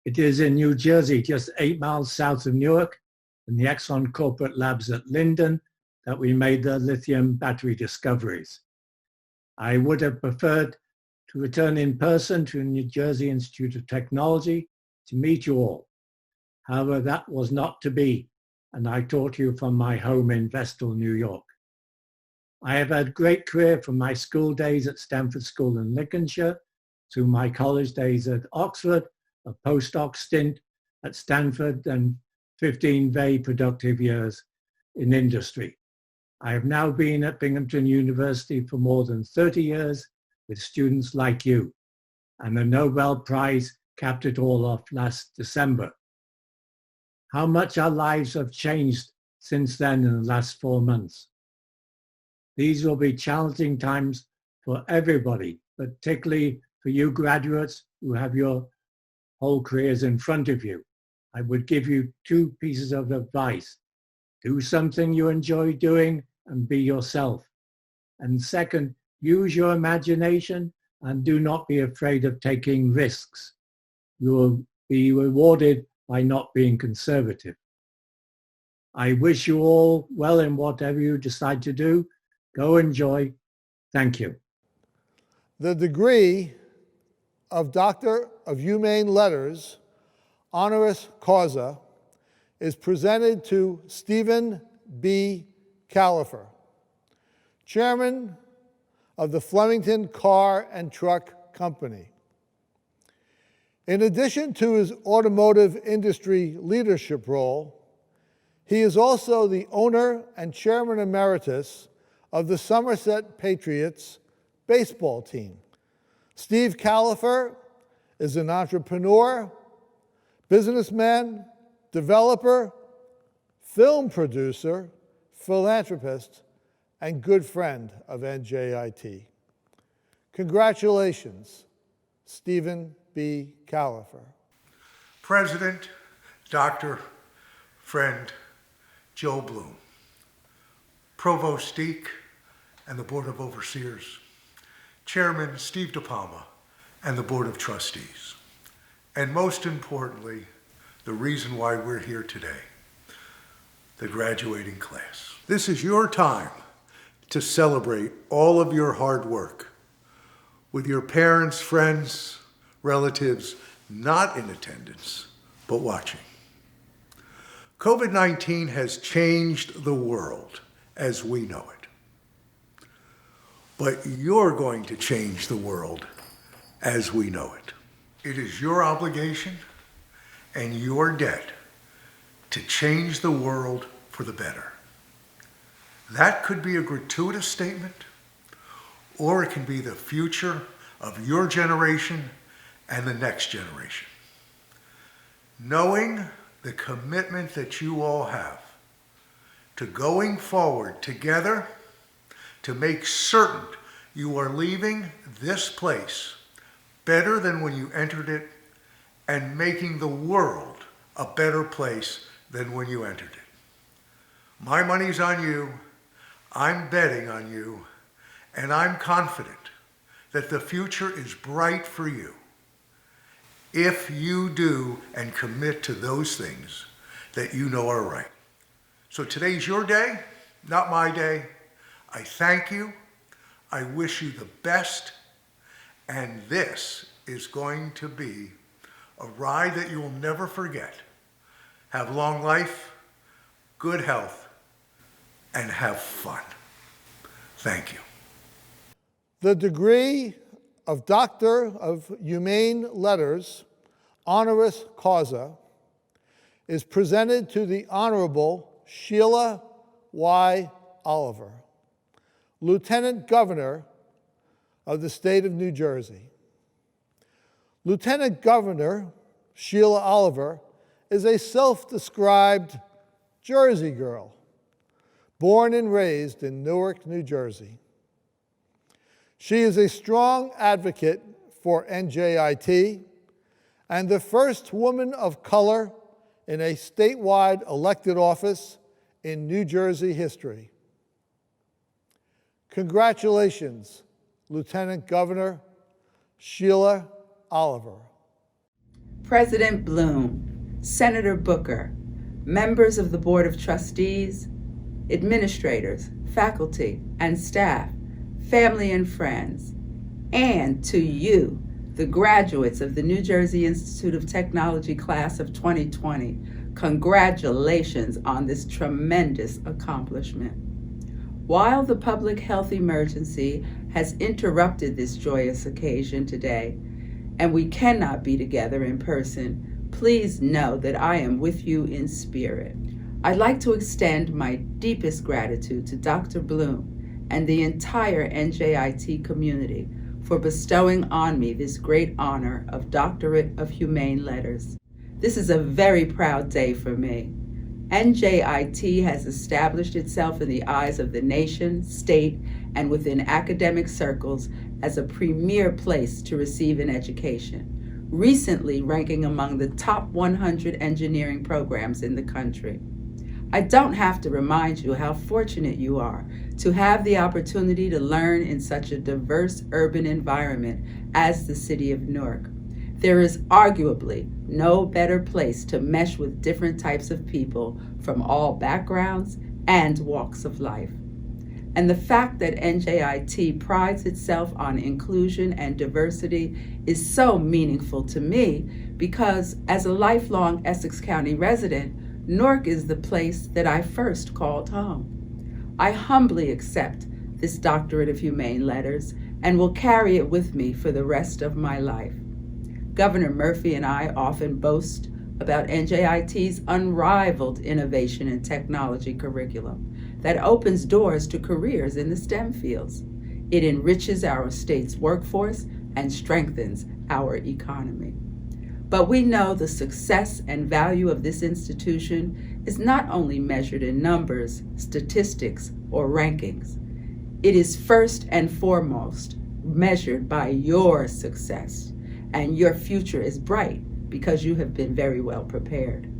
It is in New Jersey, just 8 miles south of Newark, in the Exxon corporate labs at Linden, that we made the lithium battery discoveries. I would have preferred to return in person to New Jersey Institute of Technology to meet you all. However, that was not to be, and I taught you from my home in Vestal, New York. I have had a great career from my school days at Stanford School in Lincolnshire to my college days at Oxford, a postdoc stint at Stanford, and 15 very productive years in industry. I have now been at Binghamton University for more than 30 years with students like you, and the Nobel Prize capped it all off last December. How much our lives have changed since then in the last 4 months. These will be challenging times for everybody, particularly for you graduates who have your whole careers in front of you. I would give you 2 pieces of advice. Do something you enjoy doing and be yourself. And second, use your imagination and do not be afraid of taking risks. You will be rewarded by not being conservative. I wish you all well in whatever you decide to do. Go enjoy. Thank you. The degree of Doctor of Humane Letters, honoris causa, is presented to Stephen B. Califer. chairman of the Flemington Car and Truck Company. In addition to his automotive industry leadership role, he is also the owner and chairman emeritus of the Somerset Patriots baseball team. Steve Califer is an entrepreneur, businessman, developer, film producer, philanthropist, and good friend of NJIT. Congratulations, Stephen B. Califer. President, Dr. Friend Joe Bloom, Provost Deek and the Board of Overseers, Chairman Steve DePalma and the Board of Trustees, and most importantly, the reason why we're here today, the graduating class. This is your time to celebrate all of your hard work with your parents, friends, relatives, not in attendance, but watching. COVID-19 has changed the world as we know it. But you're going to change the world as we know it. It is your obligation and your debt to change the world for the better. That could be a gratuitous statement, or it can be the future of your generation and the next generation. Knowing the commitment that you all have to going forward together to make certain you are leaving this place better than when you entered it and making the world a better place than when you entered it. My money's on you, I'm betting on you, and I'm confident that the future is bright for you if you do and commit to those things that you know are right. So today's your day, not my day. I thank you. I wish you the best. And this is going to be a ride that you will never forget. Have long life, good health, and have fun. Thank you. The degree of Doctor of Humane Letters, honoris causa, is presented to the Honorable Sheila Y. Oliver, Lieutenant Governor of the state of New Jersey. Lieutenant Governor Sheila Oliver is a self-described Jersey girl, born and raised in Newark, New Jersey. She is a strong advocate for NJIT and the first woman of color in a statewide elected office in New Jersey history. Congratulations, Lieutenant Governor Sheila Oliver. President Bloom, Senator Booker, members of the Board of Trustees, administrators, faculty, and staff, family and friends, and to you, the graduates of the New Jersey Institute of Technology class of 2020, congratulations on this tremendous accomplishment. While the public health emergency has interrupted this joyous occasion today, and we cannot be together in person, please know that I am with you in spirit. I'd like to extend my deepest gratitude to Dr. Bloom and the entire NJIT community for bestowing on me this great honor of Doctorate of Humane Letters. This is a very proud day for me. NJIT has established itself in the eyes of the nation, state, and within academic circles as a premier place to receive an education, recently ranking among the top 100 engineering programs in the country. I don't have to remind you how fortunate you are to have the opportunity to learn in such a diverse urban environment as the city of Newark. There is arguably no better place to mesh with different types of people from all backgrounds and walks of life. And the fact that NJIT prides itself on inclusion and diversity is so meaningful to me because as a lifelong Essex County resident, Newark is the place that I first called home. I humbly accept this Doctorate of Humane Letters and will carry it with me for the rest of my life. Governor Murphy and I often boast about NJIT's unrivaled innovation and technology curriculum that opens doors to careers in the STEM fields. It enriches our state's workforce and strengthens our economy. But we know the success and value of this institution is not only measured in numbers, statistics, or rankings. It is first and foremost measured by your success, and your future is bright because you have been very well prepared.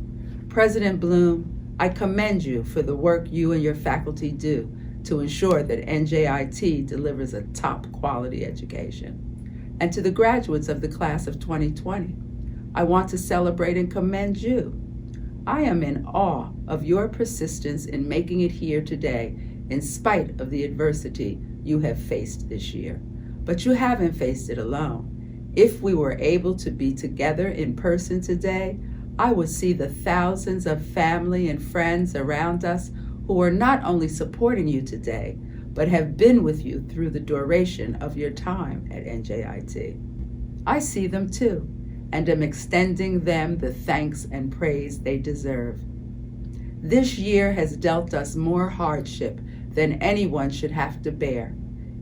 President Bloom, I commend you for the work you and your faculty do to ensure that NJIT delivers a top quality education. And to the graduates of the class of 2020, I want to celebrate and commend you. I am in awe of your persistence in making it here today in spite of the adversity you have faced this year. But you haven't faced it alone. If we were able to be together in person today, I would see the thousands of family and friends around us who are not only supporting you today, but have been with you through the duration of your time at NJIT. I see them too, and am extending them the thanks and praise they deserve. This year has dealt us more hardship than anyone should have to bear.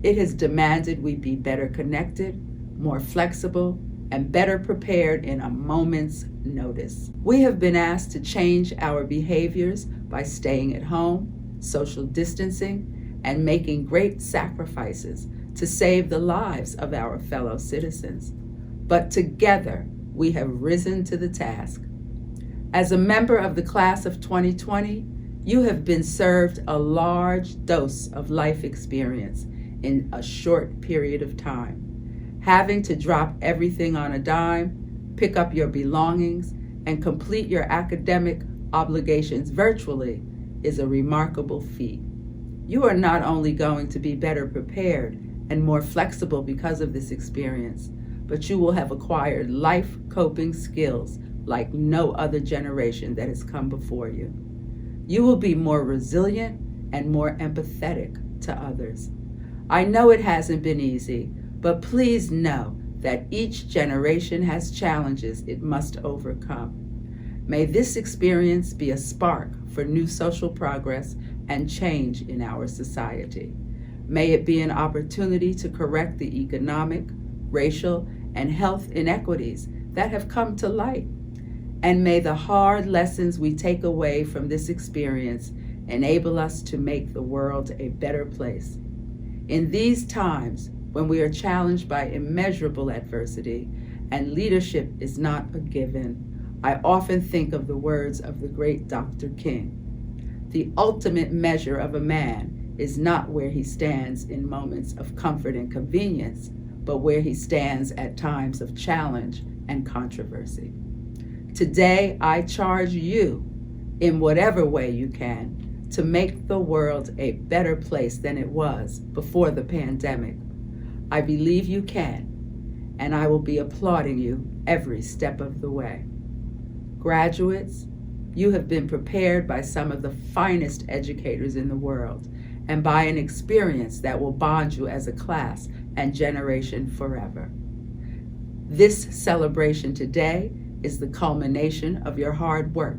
It has demanded we be better connected, more flexible, and better prepared in a moment's notice. We have been asked to change our behaviors by staying at home, social distancing, and making great sacrifices to save the lives of our fellow citizens. But together, we have risen to the task. As a member of the class of 2020, you have been served a large dose of life experience in a short period of time. Having to drop everything on a dime, pick up your belongings, and complete your academic obligations virtually is a remarkable feat. You are not only going to be better prepared and more flexible because of this experience, but you will have acquired life coping skills like no other generation that has come before you. You will be more resilient and more empathetic to others. I know it hasn't been easy, but please know that each generation has challenges it must overcome. May this experience be a spark for new social progress and change in our society. May it be an opportunity to correct the economic, racial, and health inequities that have come to light. And may the hard lessons we take away from this experience enable us to make the world a better place. In these times, when we are challenged by immeasurable adversity and leadership is not a given, I often think of the words of the great Dr. King. The ultimate measure of a man is not where he stands in moments of comfort and convenience, but where he stands at times of challenge and controversy. Today, I charge you, in whatever way you can, to make the world a better place than it was before the pandemic. I believe you can, and I will be applauding you every step of the way. Graduates, you have been prepared by some of the finest educators in the world and by an experience that will bond you as a class and generation forever. This celebration today is the culmination of your hard work,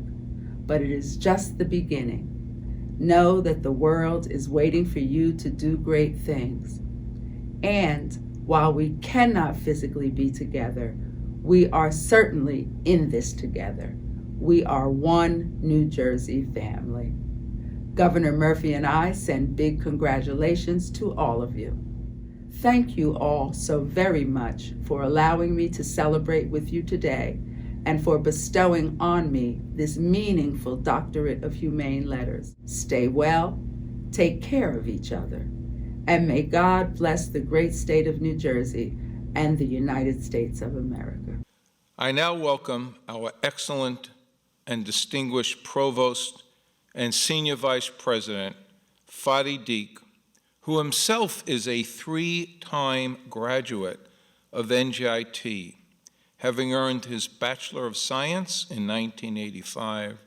but it is just the beginning. Know that the world is waiting for you to do great things. And while we cannot physically be together, we are certainly in this together. We are one New Jersey family. Governor Murphy and I send big congratulations to all of you. Thank you all so very much for allowing me to celebrate with you today and for bestowing on me this meaningful Doctorate of Humane Letters. Stay well, take care of each other, and may God bless the great state of New Jersey and the United States of America. I now welcome our excellent and distinguished Provost and Senior Vice President, Fadi Deek, who himself is a 3-time graduate of NJIT, having earned his Bachelor of Science in 1985,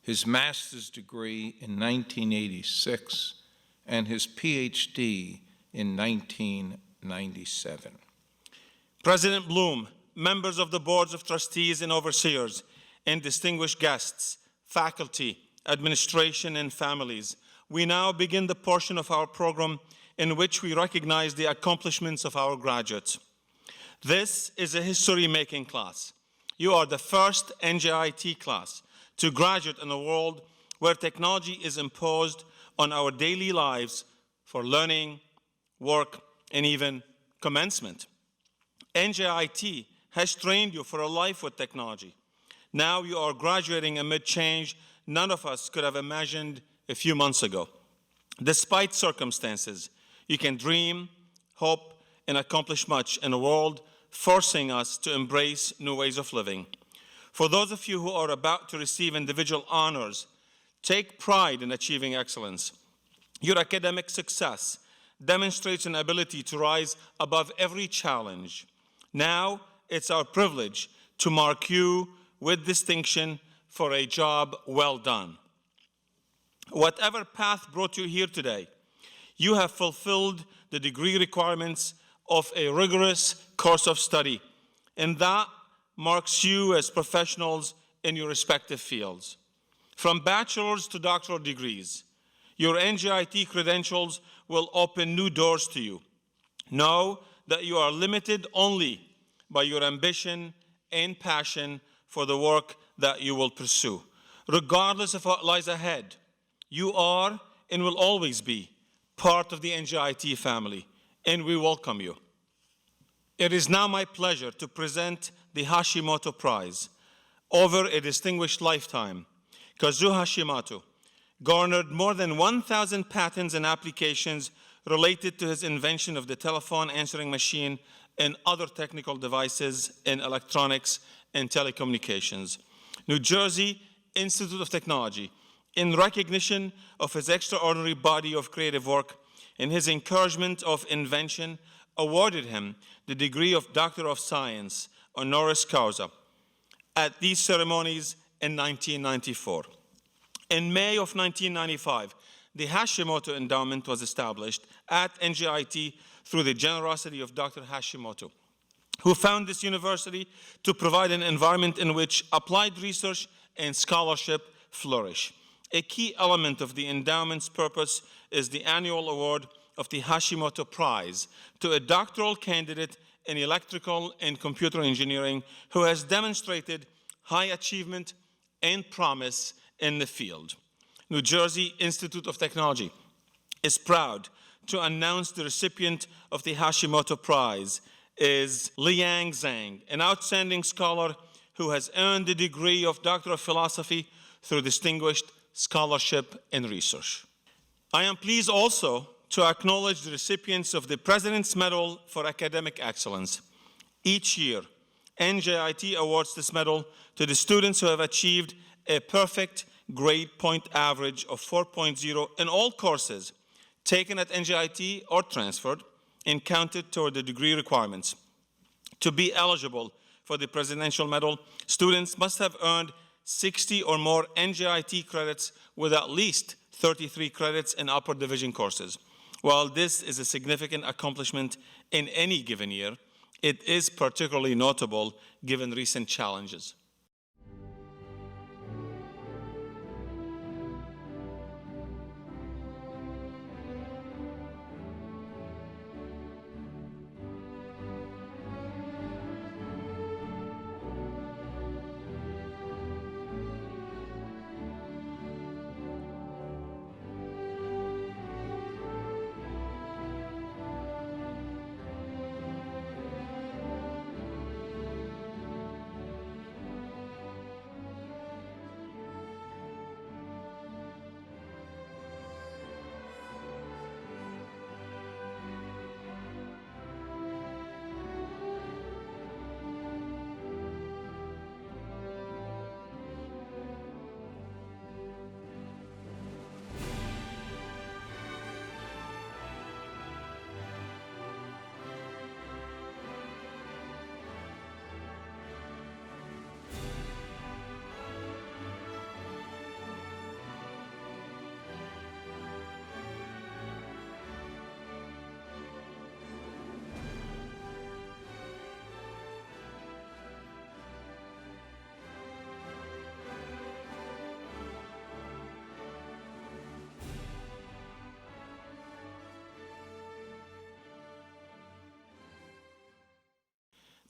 his master's degree in 1986, and his PhD in 1997. President Bloom, members of the boards of trustees and overseers, and distinguished guests, faculty, administration, and families, we now begin the portion of our program in which we recognize the accomplishments of our graduates. This is a history-making class. You are the first NJIT class to graduate in a world where technology is imposed on our daily lives for learning, work, and even commencement. NJIT has trained you for a life with technology. Now you are graduating amid change none of us could have imagined a few months ago. Despite circumstances, you can dream, hope, and accomplish much in a world forcing us to embrace new ways of living. For those of you who are about to receive individual honors, take pride in achieving excellence. Your academic success demonstrates an ability to rise above every challenge. Now, it's our privilege to mark you with distinction for a job well done. Whatever path brought you here today, you have fulfilled the degree requirements of a rigorous course of study, and that marks you as professionals in your respective fields. From bachelor's to doctoral degrees, your NJIT credentials will open new doors to you. Know that you are limited only by your ambition and passion for the work that you will pursue. Regardless of what lies ahead, you are and will always be part of the NJIT family, and we welcome you. It is now my pleasure to present the Hashimoto Prize. Over a distinguished lifetime, Kazuo Hashimoto garnered more than 1,000 patents and applications related to his invention of the telephone answering machine and other technical devices in electronics and telecommunications. New Jersey Institute of Technology, in recognition of his extraordinary body of creative work and his encouragement of invention, awarded him the degree of Doctor of Science, honoris causa, at these ceremonies in 1994. In May of 1995, the Hashimoto Endowment was established at NJIT through the generosity of Dr. Hashimoto, who found this university to provide an environment in which applied research and scholarship flourish. A key element of the endowment's purpose is the annual award of the Hashimoto Prize to a doctoral candidate in electrical and computer engineering who has demonstrated high achievement and promise in the field. New Jersey Institute of Technology is proud to announce the recipient of the Hashimoto Prize is Liang Zhang, an outstanding scholar who has earned the degree of Doctor of Philosophy through distinguished scholarship and research. I am pleased also to acknowledge the recipients of the President's Medal for Academic Excellence. Each year, NJIT awards this medal to the students who have achieved a perfect grade point average of 4.0 in all courses taken at NJIT or transferred and counted toward the degree requirements. To be eligible for the Presidential Medal, students must have earned 60 or more NJIT credits with at least 33 credits in upper division courses. While this is a significant accomplishment in any given year, it is particularly notable given recent challenges.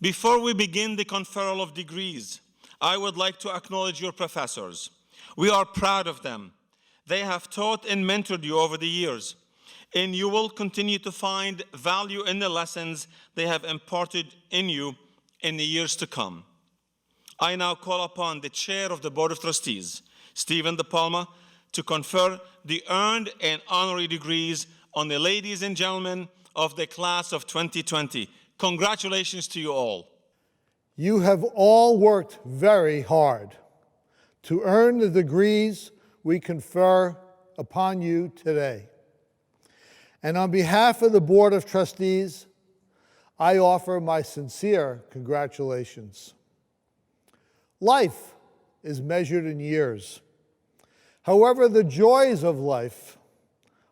Before we begin the conferral of degrees, I would like to acknowledge your professors. We are proud of them. They have taught and mentored you over the years, and you will continue to find value in the lessons they have imparted in you in the years to come. I now call upon the Chair of the Board of Trustees, Stephen DePalma, to confer the earned and honorary degrees on the ladies and gentlemen of the class of 2020. Congratulations to you all. You have all worked very hard to earn the degrees we confer upon you today. And on behalf of the Board of Trustees, I offer my sincere congratulations. Life is measured in years. However, the joys of life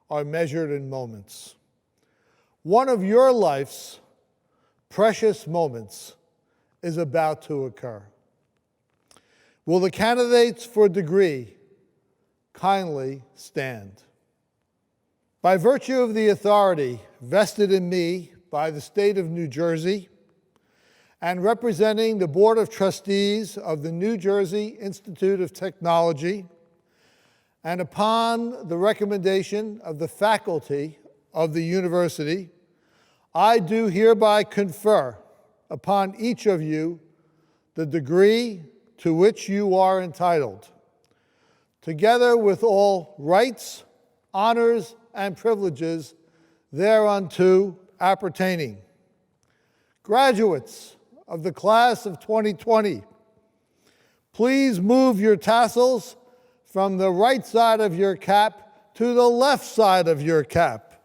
are measured in moments. One of your life's precious moments is about to occur. Will the candidates for degree kindly stand? By virtue of the authority vested in me by the state of New Jersey and representing the Board of Trustees of the New Jersey Institute of Technology, and upon the recommendation of the faculty of the university, I do hereby confer upon each of you the degree to which you are entitled, together with all rights, honors, and privileges thereunto appertaining. Graduates of the class of 2020, please move your tassels from the right side of your cap to the left side of your cap.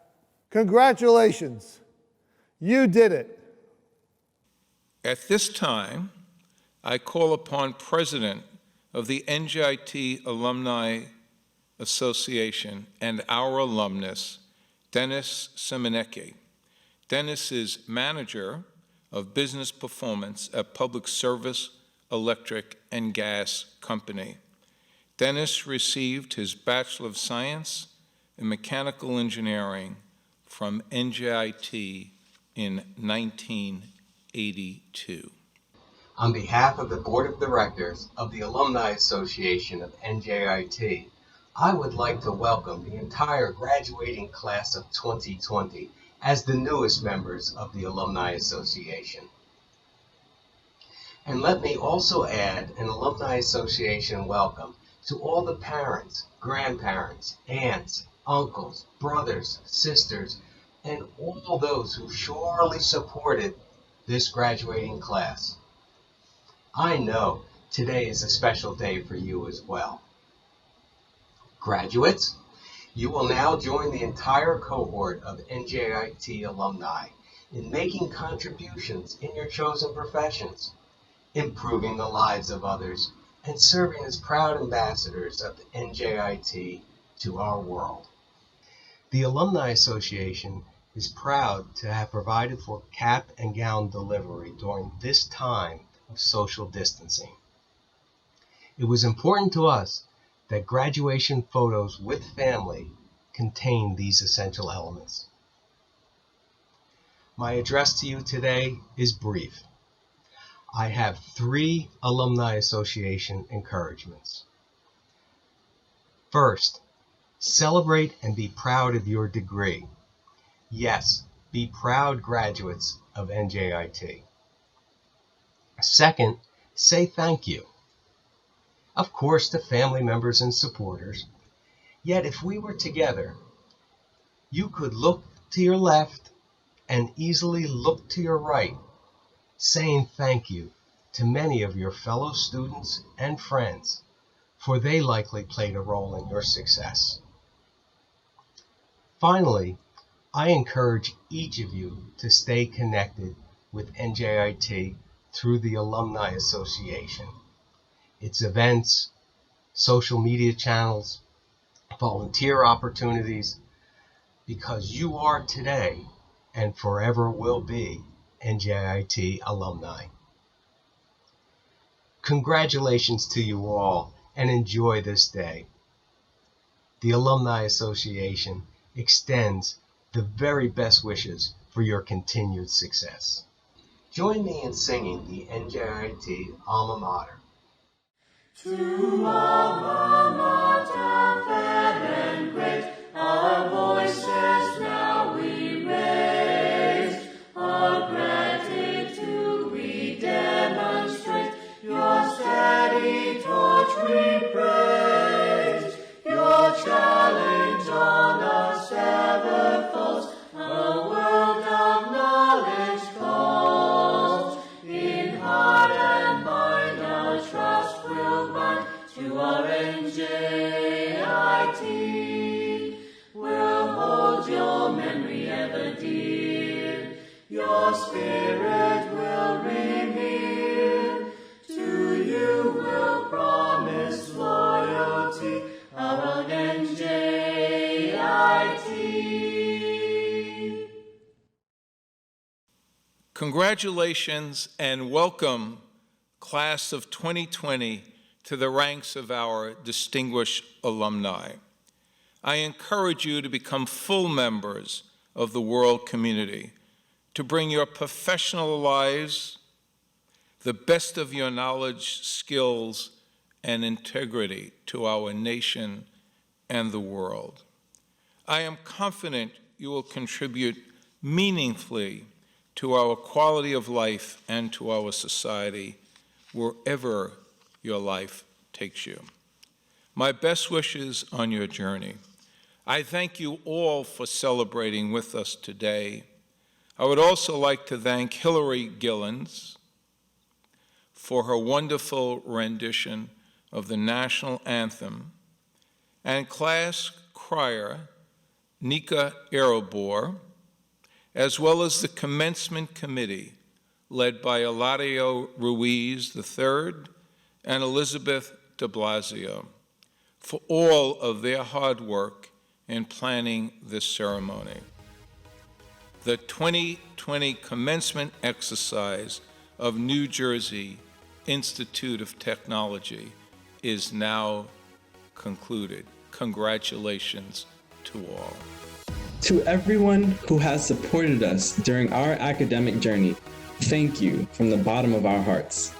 Congratulations. You did it. At this time, I call upon President of the NJIT Alumni Association and our alumnus, Dennis Simonecki. Dennis is Manager of Business Performance at Public Service Electric and Gas Company. Dennis received his Bachelor of Science in Mechanical Engineering from NJIT in 1982. On behalf of the Board of Directors of the Alumni Association of NJIT, I would like to welcome the entire graduating class of 2020 as the newest members of the Alumni Association. And let me also add an Alumni Association welcome to all the parents, grandparents, aunts, uncles, brothers, sisters, and all those who surely supported this graduating class. I know today is a special day for you as well. Graduates, you will now join the entire cohort of NJIT alumni in making contributions in your chosen professions, improving the lives of others, and serving as proud ambassadors of the NJIT to our world. The Alumni Association is proud to have provided for cap and gown delivery during this time of social distancing. It was important to us that graduation photos with family contain these essential elements. My address to you today is brief. I have 3 Alumni Association encouragements. First, celebrate and be proud of your degree. Yes, be proud graduates of NJIT. Second, say thank you. Of course, to family members and supporters. Yet if we were together, you could look to your left and easily look to your right, saying thank you to many of your fellow students and friends, for they likely played a role in your success. Finally, I encourage each of you to stay connected with NJIT through the Alumni Association, its events, social media channels, volunteer opportunities, because you are today and forever will be NJIT alumni. Congratulations to you all and enjoy this day. The Alumni Association extends the very best wishes for your continued success. Join me in singing the NJIT alma mater. To alma mater, fair and great, our voices now we raise. Our gratitude we demonstrate, your steady torch we praise. Your challenge on us ever falls, a world of knowledge calls. In heart and mind our trust will bind to our NJIT. We'll hold your memory ever dear, your spirit will revere. To you we'll promise loyalty, our own NJIT. Congratulations and welcome, class of 2020, to the ranks of our distinguished alumni. I encourage you to become full members of the world community, to bring your professional lives, the best of your knowledge, skills, and integrity to our nation and the world. I am confident you will contribute meaningfully to our quality of life and to our society wherever your life takes you. My best wishes on your journey. I thank you all for celebrating with us today. I would also like to thank Hillary Gillens for her wonderful rendition of the national anthem, and class crier Nika Arobor, as well as the commencement committee led by Eladio Ruiz III and Elizabeth de Blasio, for all of their hard work in planning this ceremony. The 2020 commencement exercise of New Jersey Institute of Technology is now concluded. Congratulations to all. To everyone who has supported us during our academic journey, thank you from the bottom of our hearts.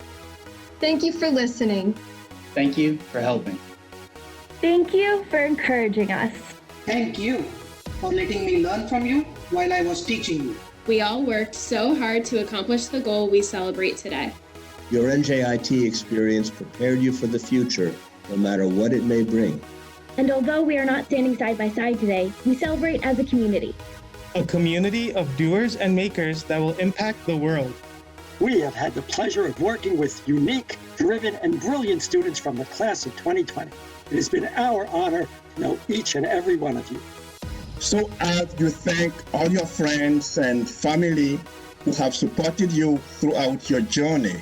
Thank you for listening. Thank you for helping. Thank you for encouraging us. Thank you for letting me learn from you while I was teaching you. We all worked so hard to accomplish the goal we celebrate today. Your NJIT experience prepared you for the future, no matter what it may bring. And although we are not standing side by side today, we celebrate as a community. A community of doers and makers that will impact the world. We have had the pleasure of working with unique, driven, and brilliant students from the class of 2020. It has been our honor to know each and every one of you. So as you thank all your friends and family who have supported you throughout your journey,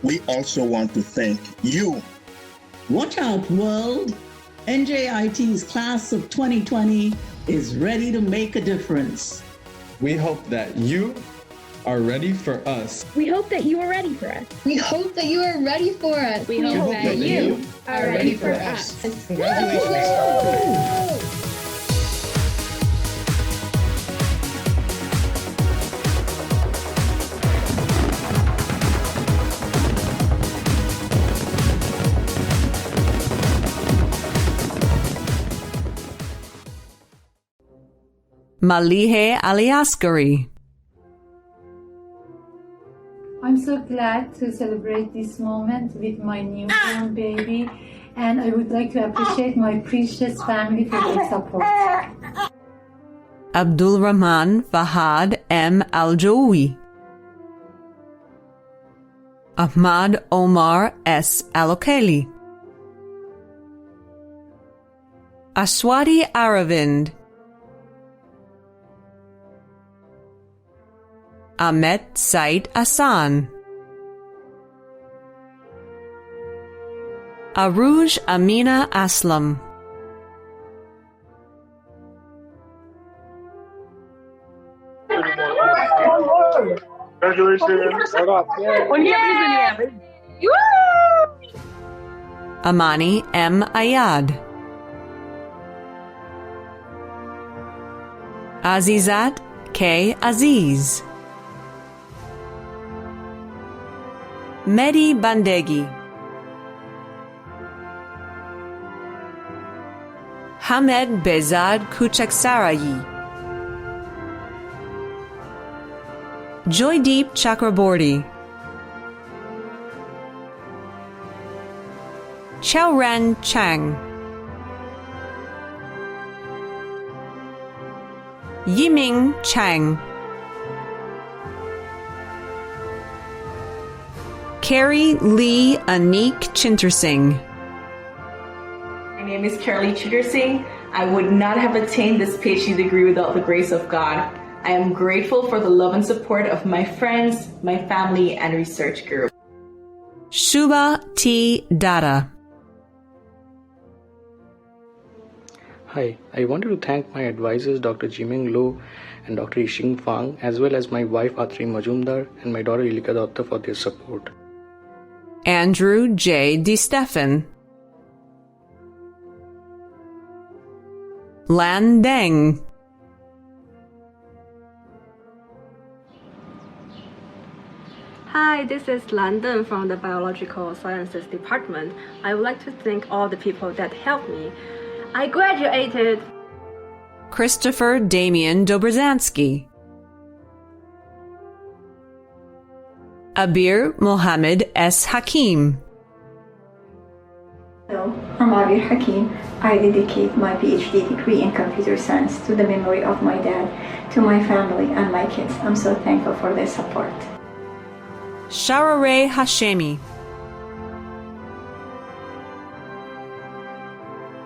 we also want to thank you. Watch out, world! NJIT's class of 2020 is ready to make a difference. We hope that you are ready for us. We hope that you are ready for us. We hope that you are ready for us. We hope that you are ready for us. Congratulations. Malihe Aliaskari. I'm so glad to celebrate this moment with my newborn baby, and I would like to appreciate my precious family for their support. Abdul Rahman Fahad M. Al-Jowi. Ahmad Omar S. Alokeli. Aswati Aravind. Ahmed Said Asan. Aruj Amina Aslam. Congratulations. Amani M. Ayad. Azizat K. Aziz. Mehdi Bandegi, Hamed Bezad Kuchaksarayi, Joydeep Chakraborty, Xiaoran Chang, Yiming Chang, Carrie Lee Anik Chintersingh. My name is Carolee Chintersingh. I would not have attained this PhD degree without the grace of God. I am grateful for the love and support of my friends, my family, and research group. Shubha T. Dada. Hi, I wanted to thank my advisors Dr. Jimeng Lo and Dr. Yixing Fang, as well as my wife Atri Majumdar and my daughter Ilika Datta for their support. Andrew J. DeStefan. Lan Deng. Hi, this is London from the Biological Sciences Department. I would like to thank all the people that helped me. I graduated. Christopher Damian Dobrzhansky. Abir Mohammed S. Hakim. Hello, I'm Abir Hakim. I dedicate my PhD degree in computer science to the memory of my dad, to my family and my kids. I'm so thankful for their support. Sharareh Hashemi.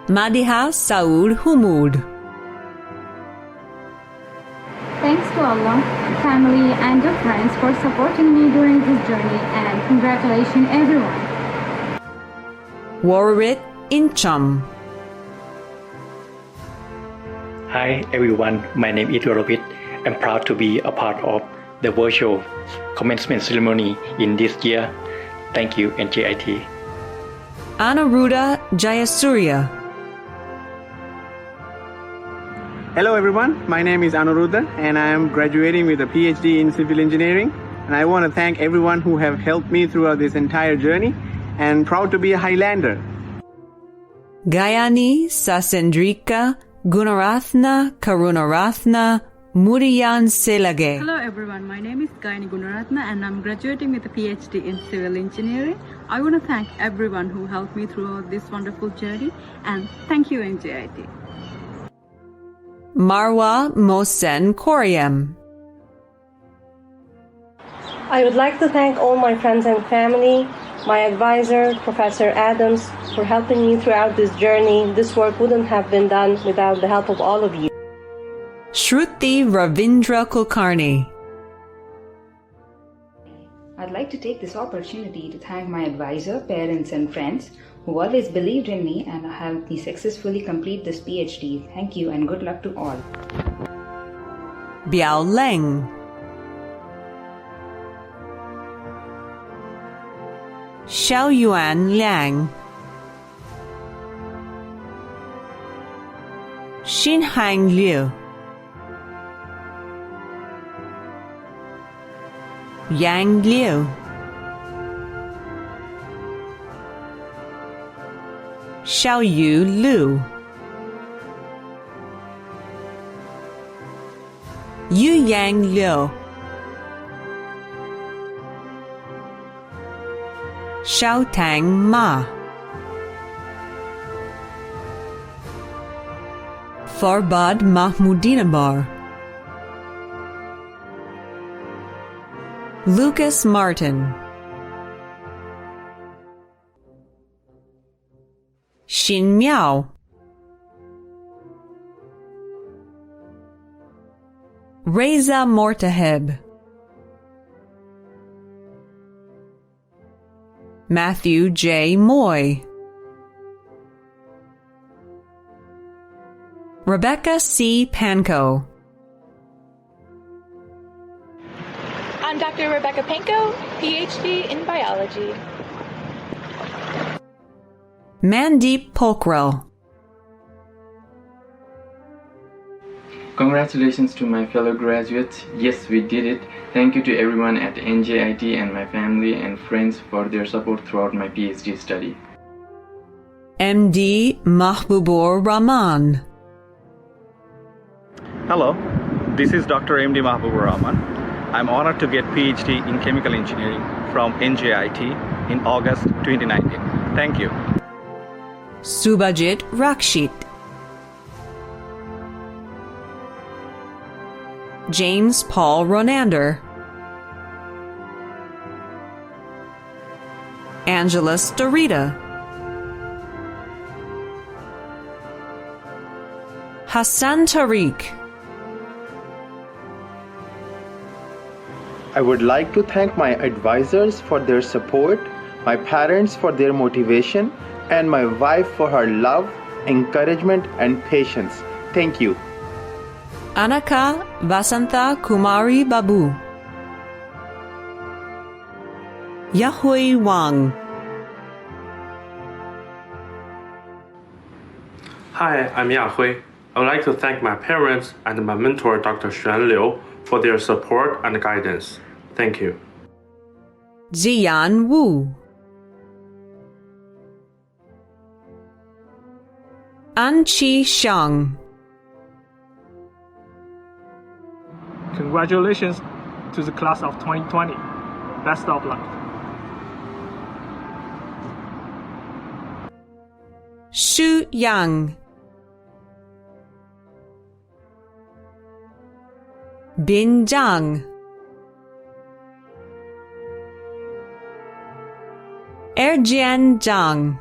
Madiha Saud Humud. Thanks to Allah, family and your friends for supporting me during this journey, and congratulations everyone. Warit Incham. Hi everyone, my name is Warit. I'm proud to be a part of the virtual commencement ceremony in this year. Thank you, NJIT. Anuruddha Jayasurya. Hello everyone, my name is Anuruddha and I am graduating with a PhD in civil engineering, and I want to thank everyone who have helped me throughout this entire journey, and proud to be a Highlander. Gayani Sasendrika Gunaratna Karunaratna Muriyan Selage. Hello everyone, my name is Gayani Gunaratna and I'm graduating with a PhD in civil engineering. I want to thank everyone who helped me throughout this wonderful journey, and thank you NJIT. Marwa Mohsen Koryem. I would like to thank all my friends and family, my advisor, Professor Adams, for helping me throughout this journey. This work wouldn't have been done without the help of all of you. Shruti Ravindra Kulkarni. I'd like to take this opportunity to thank my advisor, parents and friends who always believed in me and helped me successfully complete this PhD. Thank you and good luck to all. Biao Leng. Xiaoyuan Liang. Xinhang Liu. Yang Liu. Xiaoyu Liu. Yuyang Liu. Xiaotang Ma. Farbad Mahmoudinabar. Lucas Martin. Xin Miao. Reza Mortaheb. Matthew J. Moy. Rebecca C. Panko. I'm Dr. Rebecca Panko, PhD in biology. Mandeep Pokhrel. Congratulations to my fellow graduates. Yes, we did it. Thank you to everyone at NJIT and my family and friends for their support throughout my PhD study. MD Mahbubur Rahman. Hello, this is Dr. MD Mahbubur Rahman. I'm honored to get PhD in Chemical Engineering from NJIT in August 2019. Thank you. Subhajit Rakshit. James Paul Ronander. Angela Starita. Hassan Tariq. I would like to thank my advisors for their support, my parents for their motivation, and my wife for her love, encouragement, and patience. Thank you. Anaka Vasantha Kumari Babu. Yahui Wang. Hi, I'm Yahui. I would like to thank my parents and my mentor, Dr. Xuan Liu, for their support and guidance. Thank you. Ziyan Wu. Anqi Shang. Congratulations to the class of 2020. Best of luck. Xu Yang. Bin Zhang. Erjian Zhang.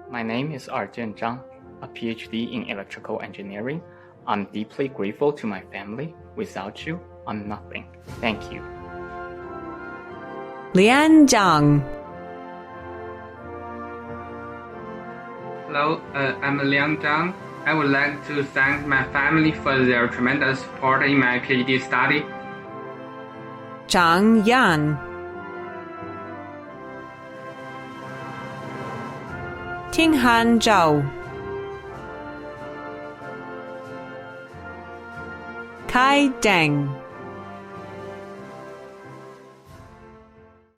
My name is Arjian Zhang, a PhD in electrical engineering. I'm deeply grateful to my family. Without you, I'm nothing. Thank you. Lian Zhang. Hello, I'm Liang Zhang. I would like to thank my family for their tremendous support in my PhD study. Zhang Yan. Tinghan Zhao. Kai Deng.